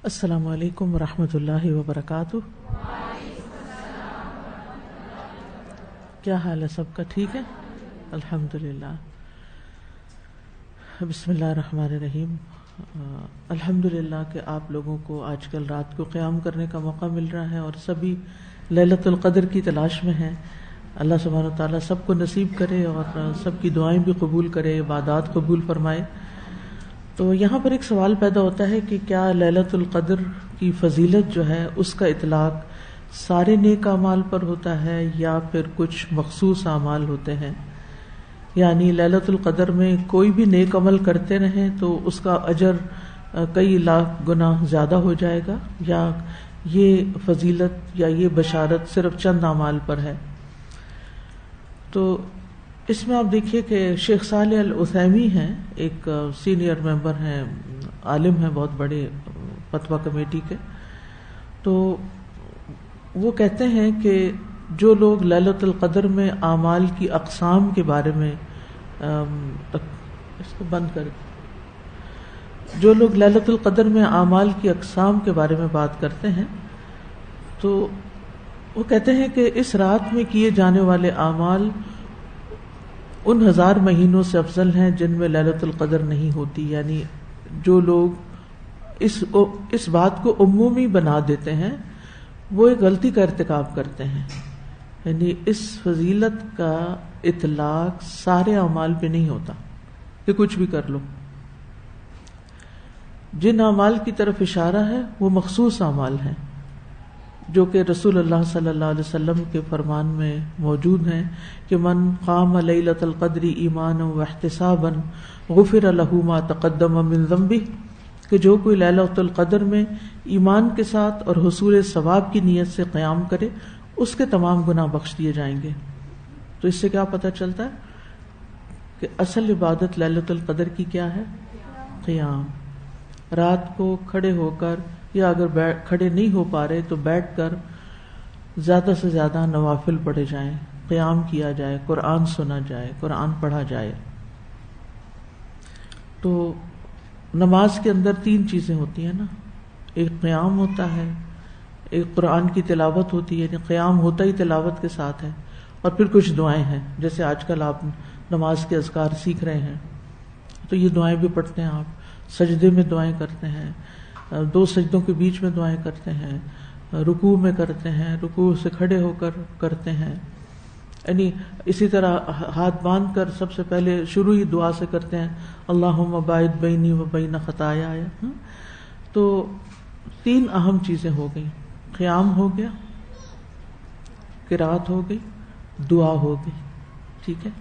السلام علیکم ورحمۃ اللہ وبرکاتہ. کیا حال ہے سب کا؟ ٹھیک ہے الحمدللہ. بسم اللہ الرحمن الرحیم. الحمدللہ کہ آپ لوگوں کو آج کل رات کو قیام کرنے کا موقع مل رہا ہے اور سبھی لیلۃ القدر کی تلاش میں ہیں. اللہ سبحانہ و تعالیٰ سب کو نصیب کرے اور سب کی دعائیں بھی قبول کرے، عبادات قبول فرمائے. تو یہاں پر ایک سوال پیدا ہوتا ہے کہ کیا لیلۃ القدر کی فضیلت جو ہے اس کا اطلاق سارے نیک اعمال پر ہوتا ہے یا پھر کچھ مخصوص اعمال ہوتے ہیں؟ یعنی لیلۃ القدر میں کوئی بھی نیک عمل کرتے رہیں تو اس کا اجر کئی لاکھ گنا زیادہ ہو جائے گا، یا یہ فضیلت یا یہ بشارت صرف چند اعمال پر ہے؟ تو اس میں آپ دیکھیے کہ شیخ صالح العثیمی ہیں، ایک سینئر ممبر ہیں، عالم ہیں بہت بڑے فتویٰ کمیٹی کے. تو وہ کہتے ہیں کہ جو لوگ لیلۃ القدر میں اعمال کی اقسام کے بارے میں اس کو بند کر جو لوگ لیلۃ القدر میں اعمال کی اقسام کے بارے میں بات کرتے ہیں تو وہ کہتے ہیں کہ اس رات میں کیے جانے والے اعمال ان 1000 مہینوں سے افضل ہیں جن میں لیلۃ القدر نہیں ہوتی. یعنی جو لوگ اس بات کو عمومی بنا دیتے ہیں وہ ایک غلطی کا ارتکاب کرتے ہیں. یعنی اس فضیلت کا اطلاق سارے اعمال پہ نہیں ہوتا کہ کچھ بھی کر لو. جن اعمال کی طرف اشارہ ہے وہ مخصوص اعمال ہیں جو کہ رسول اللہ صلی اللہ علیہ وسلم کے فرمان میں موجود ہیں کہ من قام لیلۃ القدر ایمانا واحتسابا غفر له ما تقدم من ذنبہ، کہ جو کوئی لیلۃ القدر میں ایمان کے ساتھ اور حصول ثواب کی نیت سے قیام کرے اس کے تمام گناہ بخش دیے جائیں گے. تو اس سے کیا پتہ چلتا ہے کہ اصل عبادت لیلۃ القدر کی کیا ہے؟ قیام. رات کو کھڑے ہو کر یا اگر کھڑے نہیں ہو پا رہے تو بیٹھ کر زیادہ سے زیادہ نوافل پڑھے جائیں، قیام کیا جائے، قرآن سنا جائے، قرآن پڑھا جائے. تو نماز کے اندر 3 چیزیں ہوتی ہیں نا، ایک قیام ہوتا ہے، ایک قرآن کی تلاوت ہوتی ہے، یعنی قیام ہوتا ہی تلاوت کے ساتھ ہے، اور پھر کچھ دعائیں ہیں جیسے آج کل آپ نماز کے اذکار سیکھ رہے ہیں تو یہ دعائیں بھی پڑھتے ہیں. آپ سجدے میں دعائیں کرتے ہیں، 2 سجدوں کے بیچ میں دعائیں کرتے ہیں، رکوع میں کرتے ہیں، رکوع سے کھڑے ہو کر کرتے ہیں. یعنی اسی طرح ہاتھ باندھ کر سب سے پہلے شروع ہی دعا سے کرتے ہیں اللہم باعد بینی و بین خطایایا. تو 3 اہم چیزیں ہو گئی، قیام ہو گیا، قرات ہو گئی، دعا ہو گئی. ٹھیک ہے.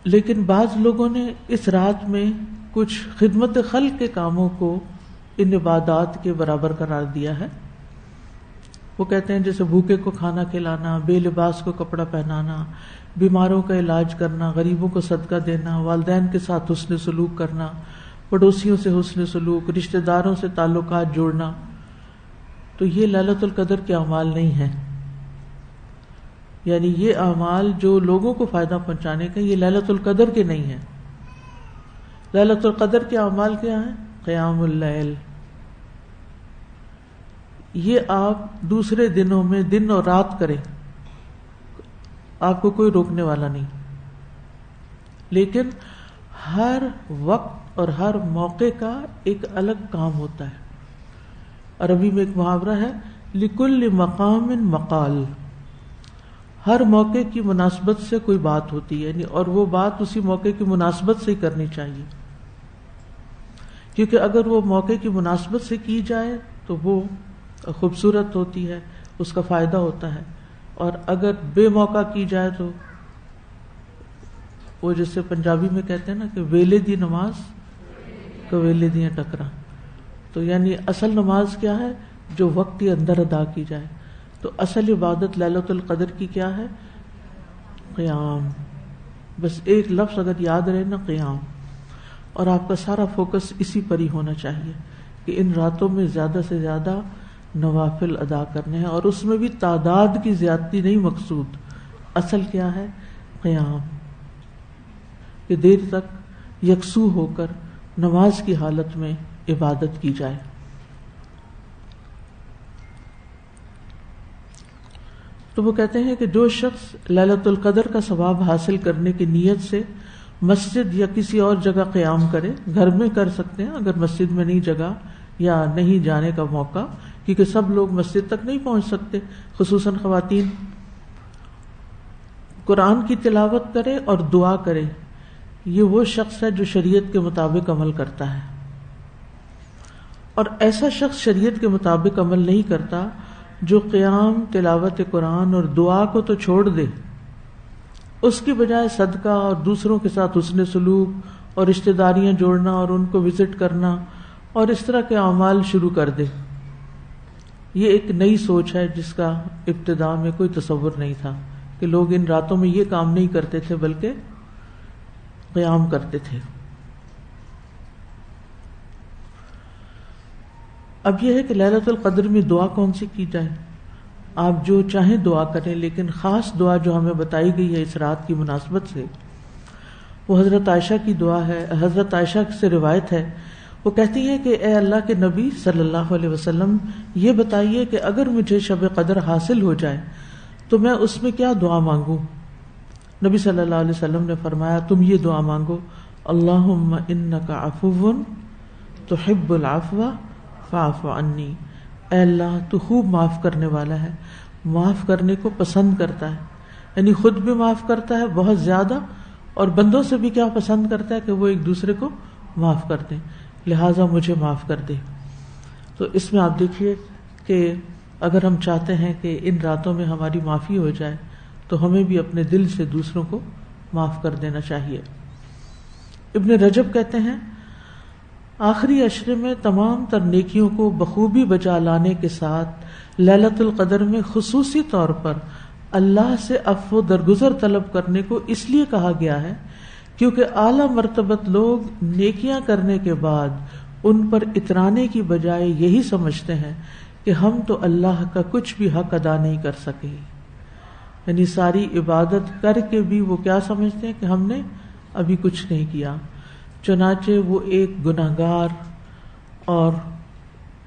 لیکن بعض لوگوں نے اس رات میں کچھ خدمت خلق کے کاموں کو ان عبادات کے برابر قرار دیا ہے. وہ کہتے ہیں جیسے بھوکے کو کھانا کھلانا، بے لباس کو کپڑا پہنانا، بیماروں کا علاج کرنا، غریبوں کو صدقہ دینا، والدین کے ساتھ حسن سلوک کرنا، پڑوسیوں سے حسن سلوک، رشتہ داروں سے تعلقات جوڑنا. تو یہ لیلۃ القدر کے اعمال نہیں ہیں. یعنی یہ اعمال جو لوگوں کو فائدہ پہنچانے کا، یہ لیلۃ القدر کے نہیں ہیں. لیلۃ القدر کے اعمال کیا ہیں؟ قیام اللیل. یہ آپ دوسرے دنوں میں دن اور رات کریں، آپ کو کوئی روکنے والا نہیں. لیکن ہر وقت اور ہر موقع کا ایک الگ کام ہوتا ہے. عربی میں ایک محاورہ ہے لِكُلِّ مَقَامٍ مَقَال. ہر موقع کی مناسبت سے کوئی بات ہوتی ہے، اور وہ بات اسی موقع کی مناسبت سے ہی کرنی چاہیے، کیونکہ اگر وہ موقع کی مناسبت سے کی جائے تو وہ خوبصورت ہوتی ہے، اس کا فائدہ ہوتا ہے. اور اگر بے موقع کی جائے تو وہ جیسے پنجابی میں کہتے ہیں نا کہ ویلے دی نماز کویلے دیاں ٹکرا. تو یعنی اصل نماز کیا ہے؟ جو وقت کے اندر ادا کی جائے. تو اصل عبادت لیلۃ القدر کی کیا ہے؟ قیام. بس ایک لفظ اگر یاد رہے نا، قیام. اور آپ کا سارا فوکس اسی پر ہی ہونا چاہیے کہ ان راتوں میں زیادہ سے زیادہ نوافل ادا کرنے ہیں، اور اس میں بھی تعداد کی زیادتی نہیں مقصود. اصل کیا ہے؟ قیام. کہ دیر تک یکسو ہو کر نماز کی حالت میں عبادت کی جائے. تو وہ کہتے ہیں کہ جو شخص لیلۃ القدر کا ثواب حاصل کرنے کی نیت سے مسجد یا کسی اور جگہ قیام کرے، گھر میں کر سکتے ہیں اگر مسجد میں نہیں جگہ یا نہیں جانے کا موقع، کیونکہ سب لوگ مسجد تک نہیں پہنچ سکتے، خصوصاً خواتین. قرآن کی تلاوت کرے اور دعا کرے. یہ وہ شخص ہے جو شریعت کے مطابق عمل کرتا ہے، اور ایسا شخص شریعت کے مطابق عمل نہیں کرتا جو قیام، تلاوت قرآن اور دعا کو تو چھوڑ دے، اس کی بجائے صدقہ اور دوسروں کے ساتھ حسن سلوک اور رشتہ داریاں جوڑنا اور ان کو وزٹ کرنا اور اس طرح کے اعمال شروع کر دے. یہ ایک نئی سوچ ہے جس کا ابتداء میں کوئی تصور نہیں تھا کہ لوگ ان راتوں میں یہ کام نہیں کرتے تھے بلکہ قیام کرتے تھے. اب یہ ہے کہ لیلۃ القدر میں دعا کون سی کی جائے. آپ جو چاہیں دعا کریں، لیکن خاص دعا جو ہمیں بتائی گئی ہے اس رات کی مناسبت سے وہ حضرت عائشہ کی دعا ہے. حضرت عائشہ سے روایت ہے، وہ کہتی ہیں کہ اے اللہ کے نبی صلی اللہ علیہ وسلم، یہ بتائیے کہ اگر مجھے شب قدر حاصل ہو جائے تو میں اس میں کیا دعا مانگوں. نبی صلی اللہ علیہ وسلم نے فرمایا، تم یہ دعا مانگو، اللہم انک عفو تحب العفو فاعف عنی. اے اللہ تو خوب معاف کرنے والا ہے، معاف کرنے کو پسند کرتا ہے. یعنی خود بھی معاف کرتا ہے بہت زیادہ، اور بندوں سے بھی کیا پسند کرتا ہے کہ وہ ایک دوسرے کو معاف کر دیں، لہٰذا مجھے معاف کر دے. تو اس میں آپ دیکھیے کہ اگر ہم چاہتے ہیں کہ ان راتوں میں ہماری معافی ہو جائے تو ہمیں بھی اپنے دل سے دوسروں کو معاف کر دینا چاہیے. ابن رجب کہتے ہیں، آخری عشرے میں تمام تر نیکیوں کو بخوبی بجا لانے کے ساتھ لیلۃ القدر میں خصوصی طور پر اللہ سے عفو درگزر طلب کرنے کو اس لیے کہا گیا ہے کیونکہ اعلیٰ مرتبت لوگ نیکیاں کرنے کے بعد ان پر اترانے کی بجائے یہی سمجھتے ہیں کہ ہم تو اللہ کا کچھ بھی حق ادا نہیں کر سکے. یعنی ساری عبادت کر کے بھی وہ کیا سمجھتے ہیں کہ ہم نے ابھی کچھ نہیں کیا. چنانچہ وہ ایک گناہگار اور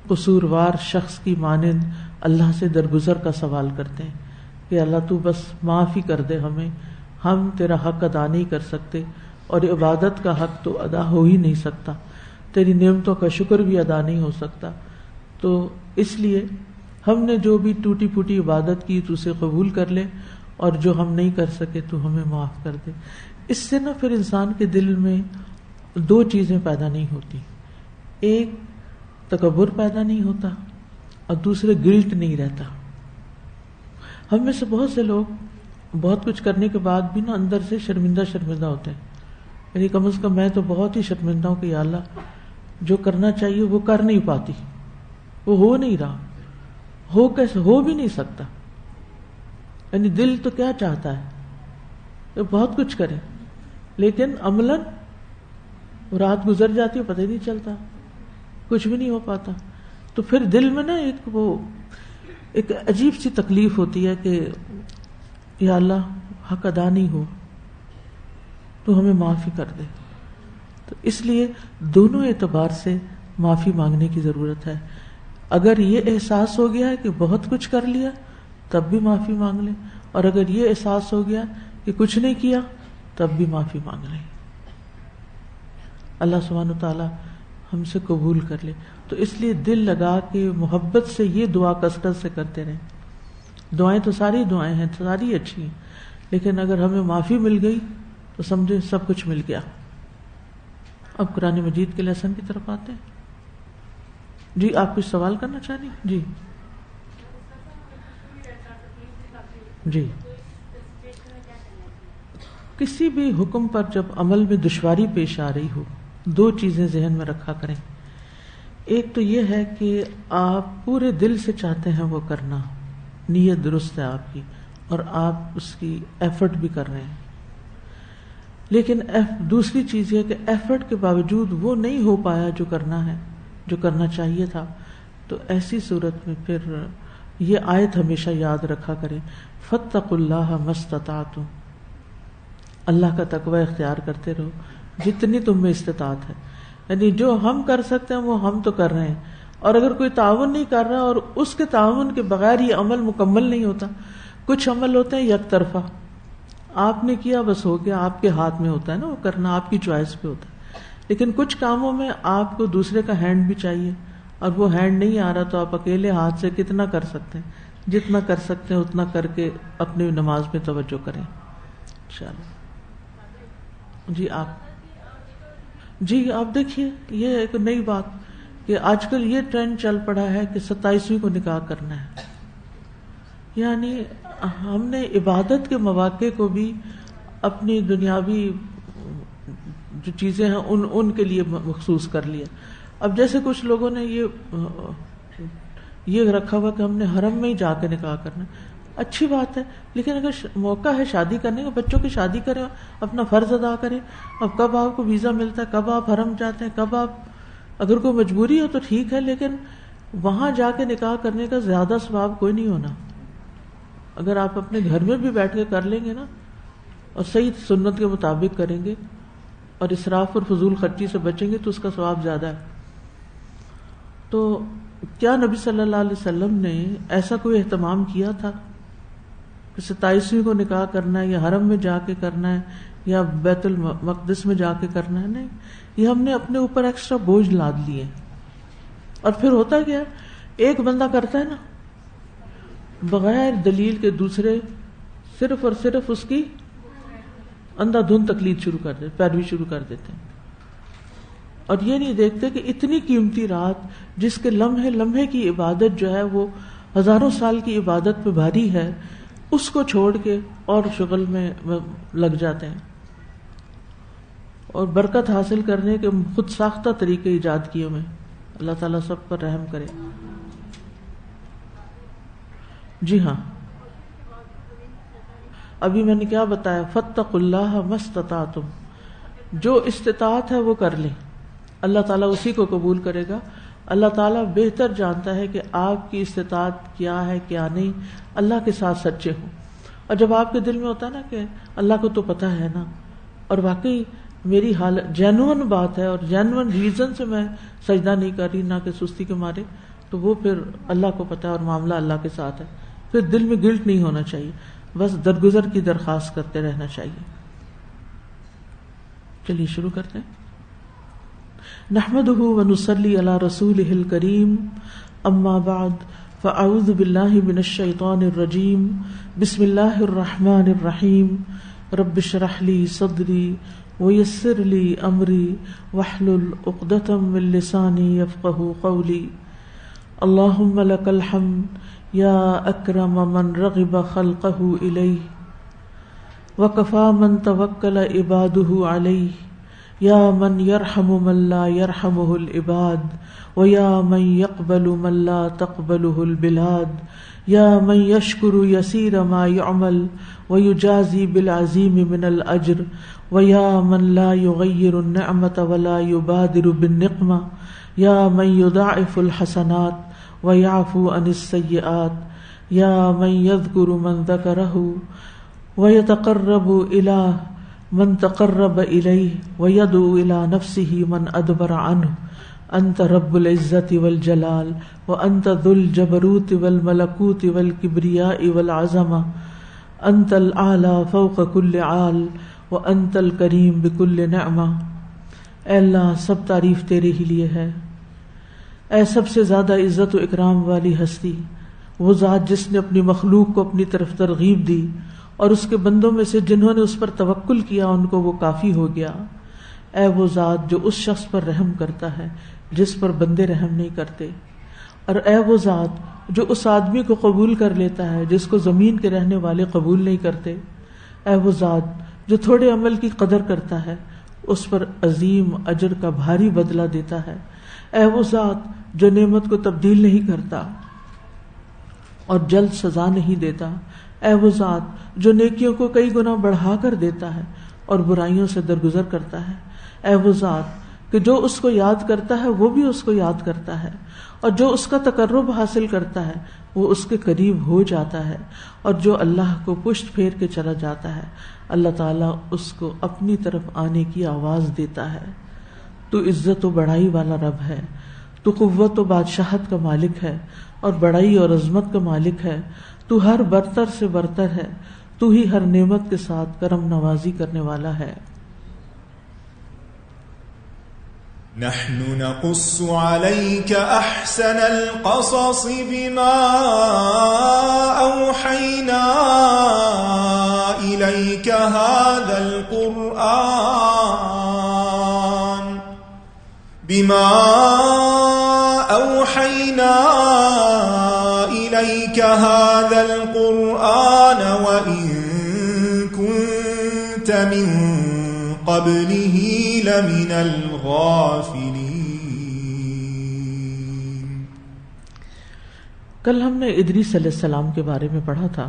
قصوروار شخص کی مانند اللہ سے درگزر کا سوال کرتے ہیں کہ اللہ تو بس معاف ہی کر دے ہمیں، ہم تیرا حق ادا نہیں کر سکتے، اور عبادت کا حق تو ادا ہو ہی نہیں سکتا، تیری نعمتوں کا شکر بھی ادا نہیں ہو سکتا. تو اس لیے ہم نے جو بھی ٹوٹی پھوٹی عبادت کی تو اسے قبول کر لے، اور جو ہم نہیں کر سکے تو ہمیں معاف کر دے. اس سے نہ پھر انسان کے دل میں دو چیزیں پیدا نہیں ہوتی، ایک تکبر پیدا نہیں ہوتا اور دوسرے گلٹ نہیں رہتا. ہم میں سے بہت سے لوگ بہت کچھ کرنے کے بعد بھی نا اندر سے شرمندہ ہوتے ہیں. یعنی کم از کم میں تو بہت ہی شرمندہ ہوں کہ یا اللہ جو کرنا چاہیے وہ کر نہیں پاتی، وہ ہو نہیں رہا، ہو کیسے، ہو بھی نہیں سکتا. یعنی دل تو کیا چاہتا ہے کہ بہت کچھ کرے، لیکن عملاً رات گزر جاتی ہے پتہ ہی نہیں چلتا، کچھ بھی نہیں ہو پاتا. تو پھر دل میں نا ایک عجیب سی تکلیف ہوتی ہے کہ یا اللہ حق ادا نہیں ہو تو ہمیں معافی کر دے. تو اس لیے دونوں اعتبار سے معافی مانگنے کی ضرورت ہے. اگر یہ احساس ہو گیا ہے کہ بہت کچھ کر لیا تب بھی معافی مانگ لیں، اور اگر یہ احساس ہو گیا کہ کچھ نہیں کیا تب بھی معافی مانگ لیں. اللہ سبحانہ تعالی ہم سے قبول کر لے. تو اس لیے دل لگا کے محبت سے یہ دعا کثرت سے کرتے رہیں. دعائیں تو ساری دعائیں ہیں، ساری اچھی ہیں، لیکن اگر ہمیں معافی مل گئی تو سمجھے سب کچھ مل گیا. اب قرآن مجید کے لیسن کی طرف آتے ہیں. جی آپ کچھ سوال کرنا چاہ رہی؟ جی جی. کسی بھی حکم پر جب عمل میں دشواری پیش آ رہی ہو، دو چیزیں ذہن میں رکھا کریں. ایک تو یہ ہے کہ آپ پورے دل سے چاہتے ہیں وہ کرنا، نیت درست ہے آپ کی اور آپ اس کی ایفرٹ بھی کر رہے ہیں. لیکن دوسری چیز یہ کہ ایفرٹ کے باوجود وہ نہیں ہو پایا جو کرنا ہے، جو کرنا چاہیے تھا. تو ایسی صورت میں پھر یہ آیت ہمیشہ یاد رکھا کریں، فاتقوا اللہ ما استطعتم. اللہ کا تقوی اختیار کرتے رہو جتنی تم میں استطاعت ہے. یعنی جو ہم کر سکتے ہیں وہ ہم تو کر رہے ہیں، اور اگر کوئی تعاون نہیں کر رہا اور اس کے تعاون کے بغیر یہ عمل مکمل نہیں ہوتا. کچھ عمل ہوتے ہیں یک طرفہ، آپ نے کیا بس ہو گیا، آپ کے ہاتھ میں ہوتا ہے نا وہ کرنا، آپ کی چوائس پہ ہوتا ہے. لیکن کچھ کاموں میں آپ کو دوسرے کا ہینڈ بھی چاہیے، اور وہ ہینڈ نہیں آ رہا تو آپ اکیلے ہاتھ سے کتنا کر سکتے ہیں؟ جتنا کر سکتے ہیں اتنا کر کے اپنی نماز میں توجہ کریں انشاءاللہ. جی آپ دیکھیے، یہ ایک نئی بات کہ آج کل یہ ٹرینڈ چل پڑا ہے کہ 27ویں کو نکاح کرنا ہے. یعنی ہم نے عبادت کے مواقع کو بھی اپنی دنیاوی جو چیزیں ہیں ان کے لیے مخصوص کر لیا. اب جیسے کچھ لوگوں نے یہ رکھا ہوا کہ ہم نے حرم میں ہی جا کے نکاح کرنا. اچھی بات ہے، لیکن اگر موقع ہے شادی کرنے کا، بچوں کی شادی کریں، اپنا فرض ادا کریں. اب کب آپ کو ویزا ملتا ہے، کب آپ حرم جاتے ہیں، کب آپ، اگر کوئی مجبوری ہو تو ٹھیک ہے، لیکن وہاں جا کے نکاح کرنے کا زیادہ ثواب کوئی نہیں ہونا. اگر آپ اپنے گھر میں بھی بیٹھ کے کر لیں گے نا، اور صحیح سنت کے مطابق کریں گے اور اسراف اور فضول خرچی سے بچیں گے تو اس کا ثواب زیادہ ہے. تو کیا نبی صلی اللہ علیہ وسلم نے ایسا کوئی اہتمام کیا تھا کہ 27ویں کو نکاح کرنا ہے، یا حرم میں جا کے کرنا ہے، یا بیت المقدس میں جا کے کرنا ہے؟ نہیں، یہ ہم نے اپنے اوپر ایکسٹرا بوجھ لاد لیے. اور پھر ہوتا کیا ہے، ایک بندہ کرتا ہے نا بغیر دلیل کے، دوسرے صرف اور صرف اس کی اندھا دھند تقلید شروع کر دیتے، پیروی شروع کر دیتے ہیں. اور یہ نہیں دیکھتے کہ اتنی قیمتی رات جس کے لمحے لمحے کی عبادت جو ہے وہ ہزاروں سال کی عبادت پہ بھاری ہے، اس کو چھوڑ کے اور شغل میں لگ جاتے ہیں، اور برکت حاصل کرنے کے خود ساختہ طریقے ایجاد کیے ہوئے. اللہ تعالیٰ سب پر رحم کرے. جی ہاں، ابھی میں نے کیا بتایا، فاتقوا اللہ ما استطعتم، جو استطاعت ہے وہ کر لیں، اللہ تعالیٰ اسی کو قبول کرے گا. اللہ تعالیٰ بہتر جانتا ہے کہ آپ کی استطاعت کیا ہے کیا نہیں. اللہ کے ساتھ سچے ہوں. اور جب آپ کے دل میں ہوتا ہے نا کہ اللہ کو تو پتہ ہے نا، اور واقعی میری حالت جینوئن بات ہے اور جینوئن ریزن سے میں سجدہ نہیں کر رہی، نہ کہ سستی کے مارے، تو وہ پھر اللہ کو پتہ ہے اور معاملہ اللہ کے ساتھ ہے. پھر دل میں گلٹ نہیں ہونا چاہیے، بس درگزر کی درخواست کرتے رہنا چاہیے. چلیے شروع کرتے ہیں. نحمده ونصلي على رسوله الكريم، اما بعد، فاعوذ بالله من الشيطان الرجيم، بسم الله الرحمن الرحيم. رب اشرح لي صدري ويسر لي امري واحلل عقدة من لساني يفقهوا قولي. اللهم لك الحمد یا اکرم من رغب خلقه الیہ وکفا من توکل عباده علیہ، یا من یرحم من لا یرحمه العباد، ویا من یقبل من لا تقبله البلاد، یا من یشکر یسیر ما یعمل ویجازی بالعظیم من الاجر، ویا من لا یغیر النعمة ولا یبادر بالنقمة، یا من یضاعف الحسنات وَيَعْفُو عَنِ السَّيِّئَاتِ، يَا مَن يَذْكُرُ مَن ذَكَرَهُ وَيَتَقَرَّبُ إِلَىٰ مَن تَقَرَّبَ إِلَيْهِ وَيَدْعُو إِلَىٰ نَفْسِهِ مَن أَدْبَرَ عَنْهُ. أَنْتَ رَبُّ الْعِزَّةِ وَالْجَلَالِ، وَأَنْتَ ذُو الْجَبَرُوتِ وَالْمَلَكُوتِ وَالْكِبْرِيَاءِ وَالْعَظَمَةِ، أَنْتَ الْأَعْلَىٰ فَوْقَ كُلِّ عَالٍ، وَأَنْتَ الْكَرِيمُ بِكُلِّ نِعْمَةٍ. اے اللہ سب تعریف تیرے ہی لیے ہے، اے سب سے زیادہ عزت و اکرام والی ہستی، وہ ذات جس نے اپنی مخلوق کو اپنی طرف ترغیب دی اور اس کے بندوں میں سے جنہوں نے اس پر توکل کیا ان کو وہ کافی ہو گیا. اے وہ ذات جو اس شخص پر رحم کرتا ہے جس پر بندے رحم نہیں کرتے، اور اے وہ ذات جو اس آدمی کو قبول کر لیتا ہے جس کو زمین کے رہنے والے قبول نہیں کرتے. اے وہ ذات جو تھوڑے عمل کی قدر کرتا ہے اس پر عظیم اجر کا بھاری بدلہ دیتا ہے. اے وہ ذات جو نعمت کو تبدیل نہیں کرتا اور جلد سزا نہیں دیتا. اے وہ ذات جو نیکیوں کو کئی گنا بڑھا کر دیتا ہے اور برائیوں سے درگزر کرتا ہے. اے وہ ذات کہ جو اس کو یاد کرتا ہے وہ بھی اس کو یاد کرتا ہے، اور جو اس کا تقرب حاصل کرتا ہے وہ اس کے قریب ہو جاتا ہے، اور جو اللہ کو پشت پھیر کے چلا جاتا ہے اللہ تعالیٰ اس کو اپنی طرف آنے کی آواز دیتا ہے. تو عزت و بڑائی والا رب ہے، تو قوت و بادشاہت کا مالک ہے اور بڑائی اور عظمت کا مالک ہے، تو ہر برتر سے برتر ہے، تو ہی ہر نعمت کے ساتھ کرم نوازی کرنے والا ہے۔ نحن نقص عليك أحسن القصص بما أوحينا إليك هذا القرآن وإن كنت من قبله لمن الغافلين۔ کل ہم نے ادریس علیہ السلام کے بارے میں پڑھا تھا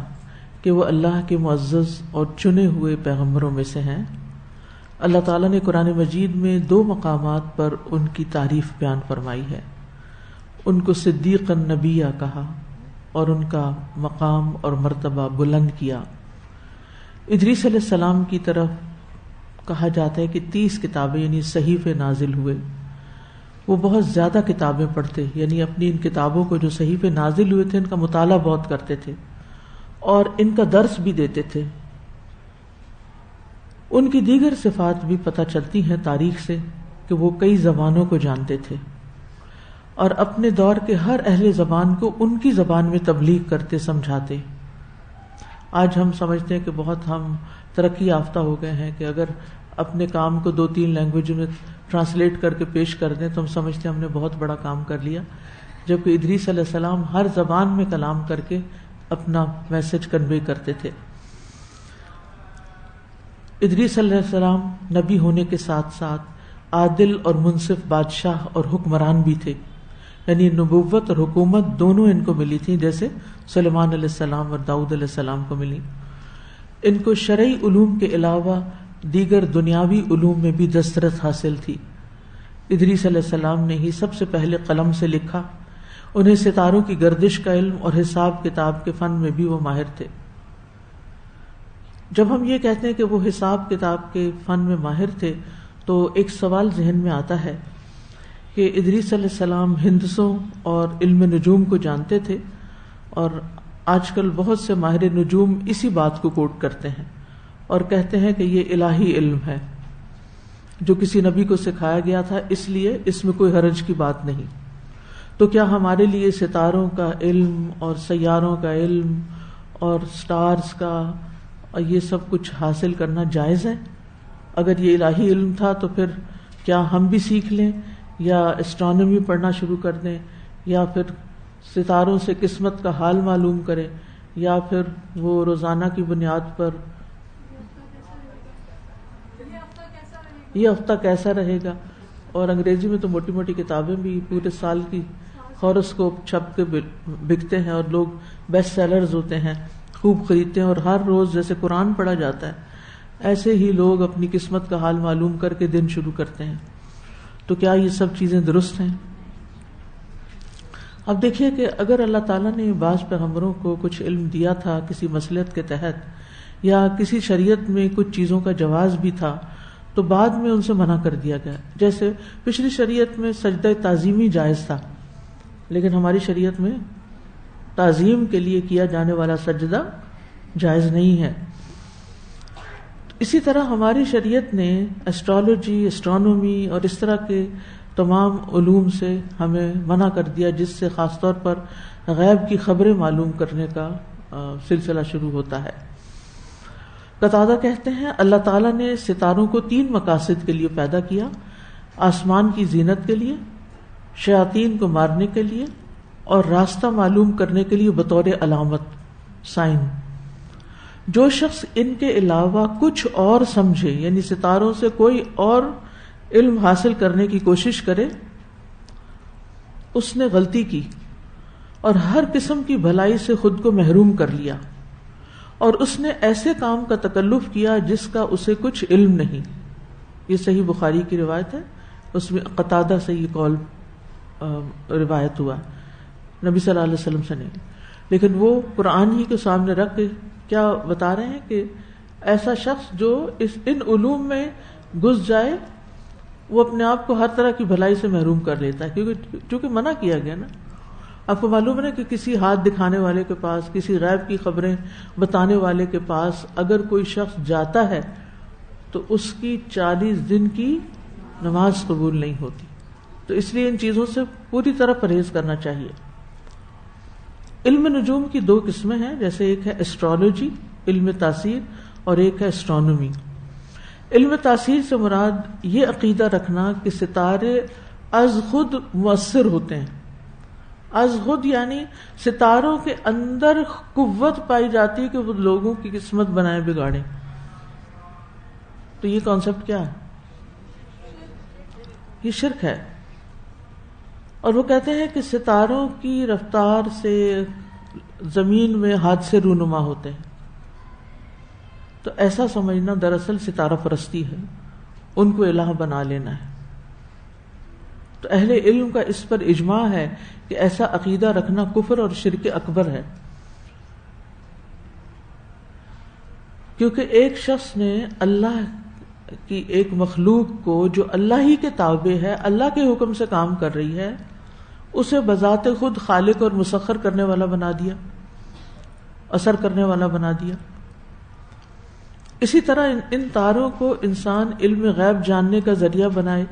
کہ وہ اللہ کے معزز اور چنے ہوئے پیغمبروں میں سے ہیں۔ اللہ تعالیٰ نے قرآن مجید میں 2 مقامات پر ان کی تعریف بیان فرمائی ہے، ان کو صدیقا نبیہ کہا اور ان کا مقام اور مرتبہ بلند کیا۔ ادریس علیہ السلام کی طرف کہا جاتا ہے کہ 30 کتابیں یعنی صحیفے نازل ہوئے۔ وہ بہت زیادہ کتابیں پڑھتے، یعنی اپنی ان کتابوں کو جو صحیفے نازل ہوئے تھے ان کا مطالعہ بہت کرتے تھے اور ان کا درس بھی دیتے تھے۔ ان کی دیگر صفات بھی پتہ چلتی ہیں تاریخ سے کہ وہ کئی زبانوں کو جانتے تھے اور اپنے دور کے ہر اہل زبان کو ان کی زبان میں تبلیغ کرتے سمجھاتے۔ آج ہم سمجھتے ہیں کہ بہت ہم ترقی یافتہ ہو گئے ہیں کہ اگر اپنے کام کو 2-3 لینگویج میں ٹرانسلیٹ کر کے پیش کر دیں تو ہم سمجھتے ہیں ہم نے بہت بڑا کام کر لیا، جبکہ ادریس علیہ السلام ہر زبان میں کلام کر کے اپنا میسج کنوے کرتے تھے۔ ادریس علیہ السلام نبی ہونے کے ساتھ ساتھ عادل اور منصف بادشاہ اور حکمران بھی تھے، یعنی نبوت اور حکومت دونوں ان کو ملی تھی، جیسے سلیمان علیہ السلام اور داؤد علیہ السلام کو ملی۔ ان کو شرعی علوم کے علاوہ دیگر دنیاوی علوم میں بھی دسترس حاصل تھی۔ ادریس علیہ السلام نے ہی سب سے پہلے قلم سے لکھا، انہیں ستاروں کی گردش کا علم اور حساب کتاب کے فن میں بھی وہ ماہر تھے۔ جب ہم یہ کہتے ہیں کہ وہ حساب کتاب کے فن میں ماہر تھے تو ایک سوال ذہن میں آتا ہے کہ ادریس علیہ السلام ہندسوں اور علم نجوم کو جانتے تھے، اور آج کل بہت سے ماہر نجوم اسی بات کو کوٹ کرتے ہیں اور کہتے ہیں کہ یہ الہی علم ہے جو کسی نبی کو سکھایا گیا تھا، اس لیے اس میں کوئی حرج کی بات نہیں۔ تو کیا ہمارے لیے ستاروں کا علم اور سیاروں کا علم اور سٹارز کا اور یہ سب کچھ حاصل کرنا جائز ہے؟ اگر یہ الہی علم تھا تو پھر کیا ہم بھی سیکھ لیں یا اسٹرانومی پڑھنا شروع کر دیں یا پھر ستاروں سے قسمت کا حال معلوم کریں یا پھر وہ روزانہ کی بنیاد پر یہ ہفتہ کیسا رہے گا؟ اور انگریزی میں تو موٹی موٹی کتابیں بھی پورے سال کی ہاروسکوپ چھپ کے بکتے ہیں اور لوگ بیسٹ سیلرز ہوتے ہیں، خوب خریدتے ہیں، اور ہر روز جیسے قرآن پڑھا جاتا ہے ایسے ہی لوگ اپنی قسمت کا حال معلوم کر کے دن شروع کرتے ہیں۔ تو کیا یہ سب چیزیں درست ہیں؟ اب دیکھیے کہ اگر اللہ تعالیٰ نے بعض پیغمبروں کو کچھ علم دیا تھا کسی مصلحت کے تحت یا کسی شریعت میں کچھ چیزوں کا جواز بھی تھا تو بعد میں ان سے منع کر دیا گیا، جیسے پچھلی شریعت میں سجدہ تعظیمی جائز تھا لیکن ہماری شریعت میں تعظیم کے لیے کیا جانے والا سجدہ جائز نہیں ہے۔ اسی طرح ہماری شریعت نے ایسٹرالوجی، اسٹرانومی اور اس طرح کے تمام علوم سے ہمیں منع کر دیا، جس سے خاص طور پر غیب کی خبریں معلوم کرنے کا سلسلہ شروع ہوتا ہے۔ قتادہ کہتے ہیں اللہ تعالیٰ نے ستاروں کو 3 مقاصد کے لیے پیدا کیا، آسمان کی زینت کے لیے، شیاطین کو مارنے کے لیے اور راستہ معلوم کرنے کے لیے بطور علامت، سائن۔ جو شخص ان کے علاوہ کچھ اور سمجھے، یعنی ستاروں سے کوئی اور علم حاصل کرنے کی کوشش کرے، اس نے غلطی کی اور ہر قسم کی بھلائی سے خود کو محروم کر لیا، اور اس نے ایسے کام کا تکلف کیا جس کا اسے کچھ علم نہیں۔ یہ صحیح بخاری کی روایت ہے، اس میں قتادہ سے یہ قول روایت ہوا نبی صلی اللہ علیہ وسلم سے نہیں، لیکن وہ قرآن ہی کو سامنے رکھ کے کیا بتا رہے ہیں کہ ایسا شخص جو ان علوم میں گھس جائے وہ اپنے آپ کو ہر طرح کی بھلائی سے محروم کر لیتا ہے، کیونکہ منع کیا گیا نا. آپ کو معلوم ہے کہ کسی ہاتھ دکھانے والے کے پاس، کسی غیب کی خبریں بتانے والے کے پاس اگر کوئی شخص جاتا ہے تو اس کی 40 دن کی نماز قبول نہیں ہوتی. تو اس لیے ان چیزوں سے پوری طرح پرہیز کرنا چاہیے. علم نجوم کی 2 قسمیں ہیں، جیسے ایک ہے ایسٹرالوجی، علم تاثیر، اور ایک ہے ایسٹرونومی. علم تاثیر سے مراد یہ عقیدہ رکھنا کہ ستارے از خود مؤثر ہوتے ہیں. از خود یعنی ستاروں کے اندر قوت پائی جاتی ہے کہ وہ لوگوں کی قسمت بنائیں بگاڑیں. تو یہ کانسیپٹ کیا ہے؟ یہ شرک ہے. اور وہ کہتے ہیں کہ ستاروں کی رفتار سے زمین میں حادثے رونما ہوتے ہیں. تو ایسا سمجھنا دراصل ستارہ پرستی ہے، ان کو الہ بنا لینا ہے. تو اہل علم کا اس پر اجماع ہے کہ ایسا عقیدہ رکھنا کفر اور شرک اکبر ہے. کیونکہ ایک شخص نے اللہ کی ایک مخلوق کو جو اللہ ہی کے تابع ہے، اللہ کے حکم سے کام کر رہی ہے، اسے بذات خود خالق اور مسخر کرنے والا بنا دیا، اثر کرنے والا بنا دیا. اسی طرح ان تاروں کو انسان علم غیب جاننے کا ذریعہ بنائے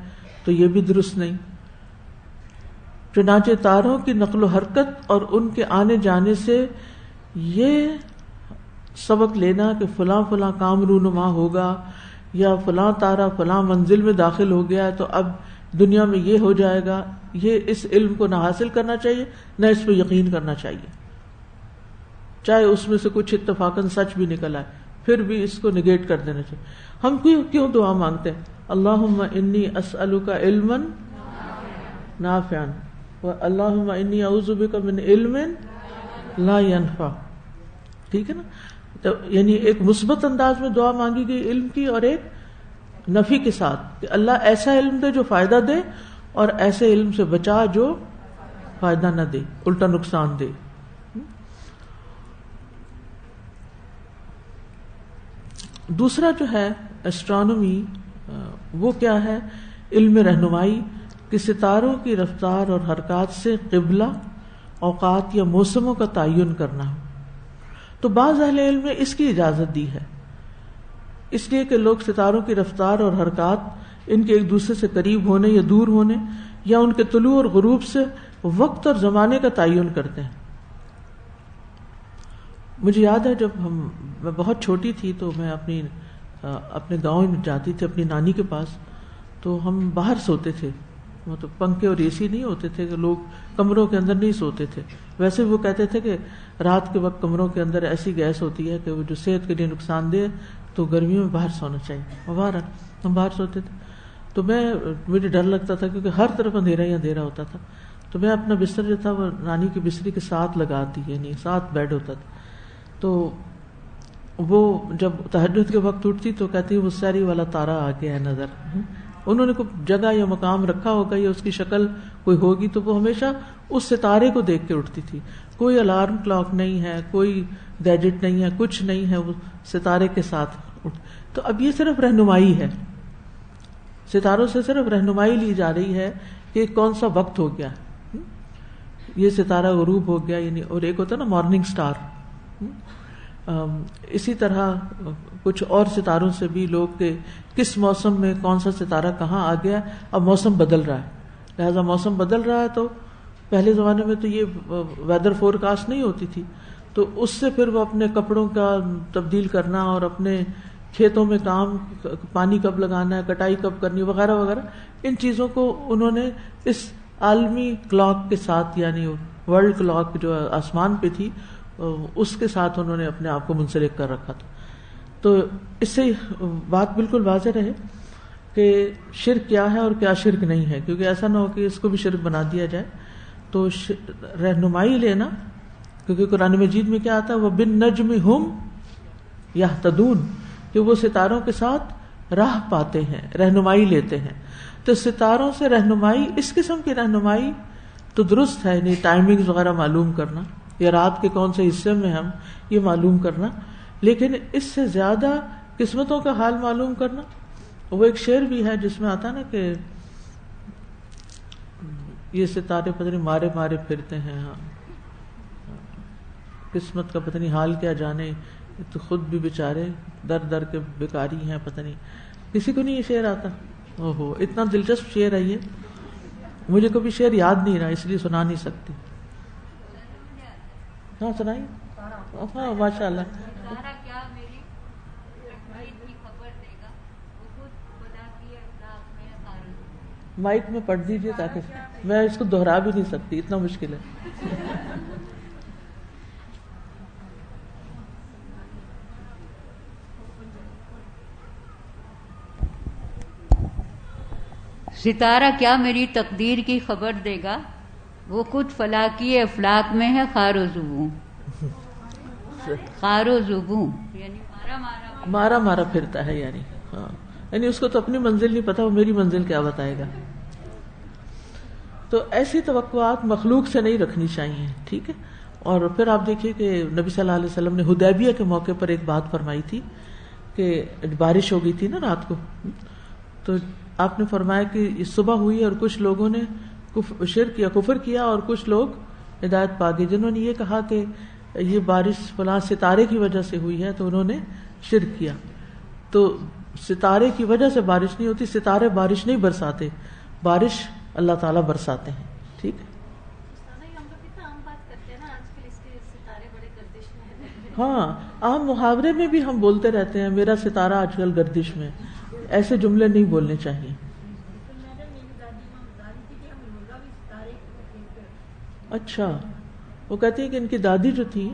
تو یہ بھی درست نہیں. چنانچہ تاروں کی نقل و حرکت اور ان کے آنے جانے سے یہ سبق لینا کہ فلاں فلاں کام رونما ہوگا یا فلاں تارہ فلاں منزل میں داخل ہو گیا تو اب دنیا میں یہ ہو جائے گا، یہ اس علم کو نہ حاصل کرنا چاہیے نہ اس پہ یقین کرنا چاہیے، چاہے اس میں سے کچھ اتفاقاً سچ بھی نکل آئے پھر بھی اس کو نگیٹ کر دینا چاہیے. ہم کیوں دعا مانگتے ہیں؟ اللہم انی اسألک علما نافعا اللہم انی اعوذ بک من علم لا ینفع. ٹھیک ہے نا؟ تو یعنی ایک مثبت انداز میں دعا مانگی گئی علم کی، اور ایک نفی کے ساتھ کہ اللہ ایسا علم دے جو فائدہ دے اور ایسے علم سے بچا جو فائدہ نہ دے، الٹا نقصان دے. دوسرا جو ہے ایسٹرونومی، وہ کیا ہے؟ علم رہنمائی کہ ستاروں کی رفتار اور حرکات سے قبلہ، اوقات یا موسموں کا تعین کرنا. تو بعض اہل علم نے اس کی اجازت دی ہے، اس لیے کہ لوگ ستاروں کی رفتار اور حرکات ان کے ایک دوسرے سے قریب ہونے یا دور ہونے یا ان کے طلوع اور غروب سے وقت اور زمانے کا تعین کرتے ہیں. مجھے یاد ہے جب میں بہت چھوٹی تھی تو میں اپنے گاؤں میں جاتی تھی اپنی نانی کے پاس، تو ہم باہر سوتے تھے. مطلب پنکھے اور اے سی نہیں ہوتے تھے کہ لوگ کمروں کے اندر نہیں سوتے تھے. ویسے وہ کہتے تھے کہ رات کے وقت کمروں کے اندر ایسی گیس ہوتی ہے کہ وہ جو صحت کے لیے نقصان دہ، تو گرمیوں میں باہر سونا چاہیے. ہم باہر سوتے تھے. تو مجھے ڈر لگتا تھا کیونکہ ہر طرف اندھیرا ہی اندھیرا ہوتا تھا. تو میں اپنا بستر جو تھا وہ نانی کی بستری کے ساتھ لگاتی، یعنی ساتھ بیڈ ہوتا تھا. تو وہ جب تہجد کے وقت اٹھتی تو کہتی وہ سیری والا تارا آ گیا ہے نظر. انہوں نے کوئی جگہ یا مقام رکھا ہوگا یا اس کی شکل کوئی ہوگی، تو وہ ہمیشہ اس ستارے کو دیکھ کے اٹھتی تھی. کوئی الارم کلاک نہیں ہے، کوئی گیجٹ نہیں ہے، کچھ نہیں ہے، وہ ستارے کے ساتھ تو اب یہ صرف رہنمائی ہے، ستاروں سے صرف رہنمائی لی جا رہی ہے کہ کون سا وقت ہو گیا، یہ ستارہ غروب ہو گیا. یعنی اور ایک ہوتا ہے نا مارننگ سٹار. اسی طرح کچھ اور ستاروں سے بھی لوگ کہ کس موسم میں کون سا ستارہ کہاں آ گیا. اب موسم بدل رہا ہے، لہذا موسم بدل رہا ہے تو پہلے زمانے میں تو یہ ویدر فور کاسٹ نہیں ہوتی تھی، تو اس سے پھر وہ اپنے کپڑوں کا تبدیل کرنا اور اپنے کھیتوں میں کام، پانی کب لگانا ہے، کٹائی کب کرنی وغیرہ وغیرہ، ان چیزوں کو انہوں نے اس عالمی کلاک کے ساتھ، یعنی ورلڈ کلاک جو آسمان پہ تھی، اس کے ساتھ انہوں نے اپنے آپ کو منسلک کر رکھا تھا. تو اس سے بات بالکل واضح رہے کہ شرک کیا ہے اور کیا شرک نہیں ہے، کیونکہ ایسا نہ ہو کہ اس کو بھی شرک بنا دیا جائے. تو رہنمائی لینا، کیونکہ قرآن مجید میں کیا آتا ہے، وَبِالنَّجْمِ هُمْ يَهْتَدُونَ، کہ وہ ستاروں کے ساتھ راہ پاتے ہیں، رہنمائی لیتے ہیں. تو ستاروں سے رہنمائی، اس قسم کی رہنمائی تو درست ہے، یعنی ٹائمنگز وغیرہ معلوم کرنا یا رات کے کون سے حصے میں ہم یہ معلوم کرنا، لیکن اس سے زیادہ قسمتوں کا حال معلوم کرنا وہ ایک شعر بھی ہے جس میں آتا ہے نا کہ یہ ستارے پتہ نہیں مارے مارے پھرتے ہیں، ہاں قسمت کا پتہ نہیں حال کیا جانے، تو خود بھی بیچارے در در کے بیکاری ہیں، پتہ نہیں کسی کو نہیں یہ شعر آتا. اوہو اتنا دلچسپ شعر ہے یہ، مجھے کبھی شعر یاد نہیں رہا اس لیے سنا نہیں سکتی. ہاں سنائیے. ہاں ماشاء اللہ. مائک میں پڑھ دیجیے تاکہ میں اس کو دہرا بھی نہیں سکتی، اتنا مشکل ہے. ستارہ کیا میری تقدیر کی خبر دے گا، وہ خود فلکی افلاک میں ہے خار و زبوں. خار و زبوں یعنی مارا مارا پھرتا ہے، یعنی ہاں یعنی اس کو تو اپنی منزل نہیں پتا، وہ میری منزل کیا بتائے گا. تو ایسی توقعات مخلوق سے نہیں رکھنی چاہیے، ٹھیک ہے. اور پھر آپ دیکھیے کہ نبی صلی اللہ علیہ وسلم نے حدیبیہ کے موقع پر ایک بات فرمائی تھی کہ بارش ہو گئی تھی نا رات کو، تو آپ نے فرمایا کہ صبح ہوئی اور کچھ لوگوں نے شرک کیا، کفر کیا، اور کچھ لوگ ہدایت پا گئے. جنہوں نے یہ کہا کہ یہ بارش فلاں ستارے کی وجہ سے ہوئی ہے تو انہوں نے شرک کیا. تو ستارے کی وجہ سے بارش نہیں ہوتی، ستارے بارش نہیں برساتے، بارش اللہ تعالیٰ برساتے ہیں. ٹھیک ہے. ہاں عام محاورے میں بھی ہم بولتے رہتے ہیں میرا ستارہ آج کل گردش میں. ایسے جملے نہیں بولنے چاہیے. اچھا وہ کہتی ہے کہ ان کی دادی جو تھی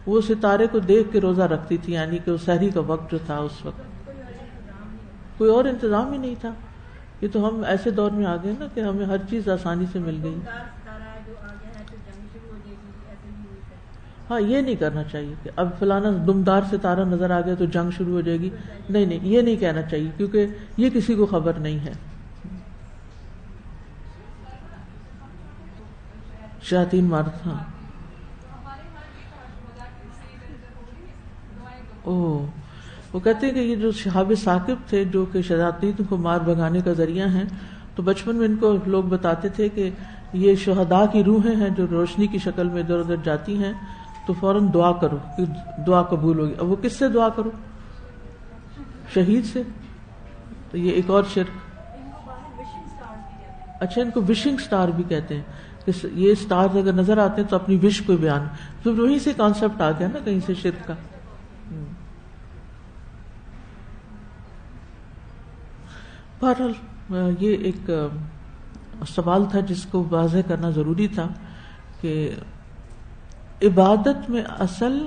وہ ستارے کو دیکھ کے روزہ رکھتی تھی، یعنی کہ سحری کا وقت جو تھا اس وقت کوئی اور انتظام ہی نہیں تھا. یہ تو ہم ایسے دور میں آ گئے نا کہ ہمیں ہر چیز آسانی سے مل گئی. ہاں یہ نہیں کرنا چاہیے کہ اب فلانا دمدار ستارہ نظر آ گیا تو جنگ شروع ہو جائے گی. نہیں نہیں یہ نہیں کہنا چاہیے کیونکہ یہ کسی کو خبر نہیں ہے. شیاطین مارت. ہاں وہ کہتے ہیں کہ یہ جو شہاب ثاقب تھے جو کہ شیاطین کو مار بھگانے کا ذریعہ ہیں، تو بچپن میں ان کو لوگ بتاتے تھے کہ یہ شہداء کی روحیں ہیں جو روشنی کی شکل میں ادھر ادھر جاتی ہیں، تو فوراً دعا کرو کہ دعا قبول ہوگی. اب وہ کس سے دعا کرو؟ شہید سے. تو یہ ایک اور شرک. اچھا ان کو وشنگ سٹار بھی کہتے ہیں کہ یہ سٹارز اگر نظر آتے ہیں تو اپنی وش کو بیان، تو وہیں سے کانسیپٹ آ گیا نا کہیں سے شرک کا. بہرحال یہ ایک سوال تھا جس کو واضح کرنا ضروری تھا کہ عبادت میں اصل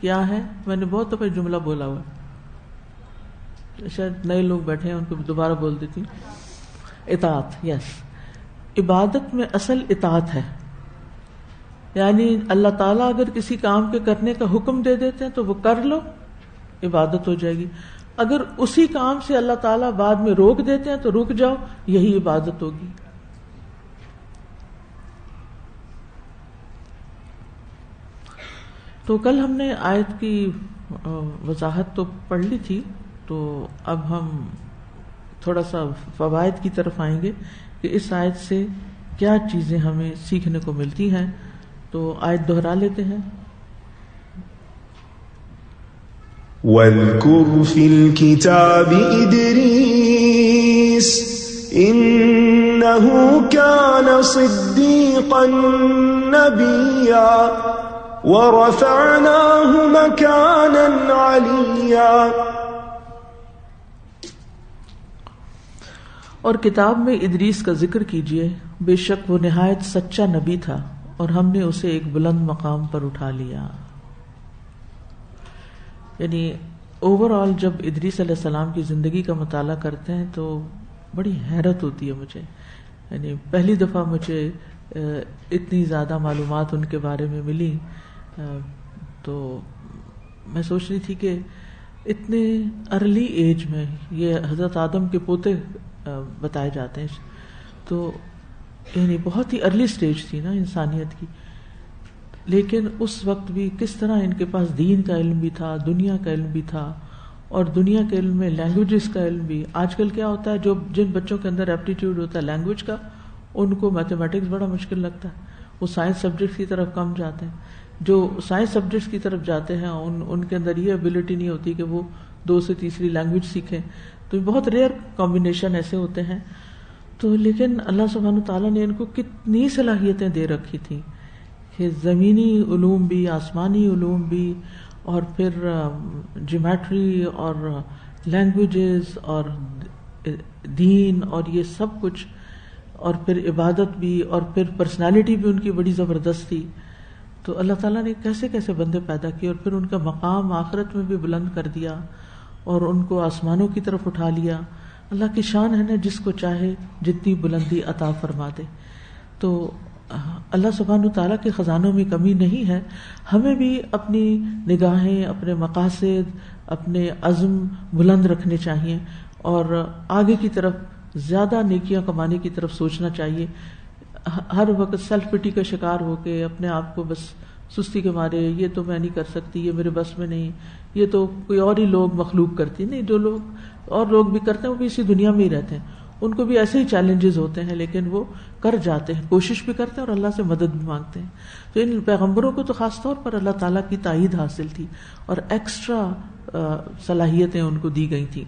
کیا ہے. میں نے بہت دفعہ جملہ بولا ہوا، شاید نئے لوگ بیٹھے ہیں ان کو دوبارہ بول دیتی ہوں. اطاعت. یس عبادت میں اصل اطاعت ہے. یعنی اللہ تعالیٰ اگر کسی کام کے کرنے کا حکم دے دیتے ہیں تو وہ کر لو، عبادت ہو جائے گی. اگر اسی کام سے اللہ تعالیٰ بعد میں روک دیتے ہیں تو رک جاؤ، یہی عبادت ہوگی. تو کل ہم نے آیت کی وضاحت تو پڑھ لی تھی، تو اب ہم تھوڑا سا فوائد کی طرف آئیں گے کہ اس آیت سے کیا چیزیں ہمیں سیکھنے کو ملتی ہیں. تو آیت دہرا لیتے ہیں. وَاذْكُرْ فِي الْكِتَابِ إِدْرِيسَ إِنَّهُ كَانَ صِدِّيقًا نَبِيًّا وَرَفَعْنَاهُ مَكَانًا عَلِيًّا. اور کتاب میں ادریس کا ذکر کیجیے، بے شک وہ نہایت سچا نبی تھا اور ہم نے اسے ایک بلند مقام پر اٹھا لیا. یعنی اوور آل جب ادریس علیہ السلام کی زندگی کا مطالعہ کرتے ہیں تو بڑی حیرت ہوتی ہے مجھے. یعنی پہلی دفعہ مجھے اتنی زیادہ معلومات ان کے بارے میں ملی، تو میں سوچ رہی تھی کہ اتنے ارلی ایج میں یہ حضرت آدم کے پوتے بتائے جاتے ہیں، تو یعنی بہت ہی ارلی سٹیج تھی نا انسانیت کی. لیکن اس وقت بھی کس طرح ان کے پاس دین کا علم بھی تھا، دنیا کا علم بھی تھا، اور دنیا کے علم میں لینگویجز کا علم بھی. آج کل کیا ہوتا ہے, جو جن بچوں کے اندر ایپٹیٹیوڈ ہوتا ہے لینگویج کا, ان کو میتھمیٹکس بڑا مشکل لگتا ہے, وہ سائنس سبجیکٹ کی طرف کم جاتے ہیں. جو سائنس سبجیکٹس کی طرف جاتے ہیں ان کے اندر یہ ایبلٹی نہیں ہوتی کہ وہ 2 سے تیسری لینگویج سیکھیں. تو بہت ریئر کمبینیشن ایسے ہوتے ہیں. تو لیکن اللہ سبحانہ تعالیٰ نے ان کو کتنی صلاحیتیں دے رکھی تھیں کہ زمینی علوم بھی, آسمانی علوم بھی, اور پھر جیومیٹری اور لینگویجز اور دین اور یہ سب کچھ, اور پھر عبادت بھی, اور پھر پرسنالٹی بھی ان کی بڑی زبردست تھی. تو اللہ تعالیٰ نے کیسے کیسے بندے پیدا کیے, اور پھر ان کا مقام آخرت میں بھی بلند کر دیا اور ان کو آسمانوں کی طرف اٹھا لیا. اللہ کی شان ہے نا, جس کو چاہے جتنی بلندی عطا فرما دے. تو اللہ سبحانہ تعالیٰ کے خزانوں میں کمی نہیں ہے. ہمیں بھی اپنی نگاہیں, اپنے مقاصد, اپنے عزم بلند رکھنے چاہیے, اور آگے کی طرف زیادہ نیکیاں کمانے کی طرف سوچنا چاہیے. ہر وقت سیلف پٹی کا شکار ہو کے اپنے آپ کو بس سستی کے مارے, یہ تو میں نہیں کر سکتی, یہ میرے بس میں نہیں, یہ تو کوئی اور ہی لوگ مخلوق کرتی. نہیں, جو لوگ اور لوگ بھی کرتے ہیں وہ بھی اسی دنیا میں ہی رہتے ہیں, ان کو بھی ایسے ہی چیلنجز ہوتے ہیں, لیکن وہ کر جاتے ہیں, کوشش بھی کرتے ہیں اور اللہ سے مدد بھی مانگتے ہیں. تو ان پیغمبروں کو تو خاص طور پر اللہ تعالیٰ کی تائید حاصل تھی اور ایکسٹرا صلاحیتیں ان کو دی گئی تھیں.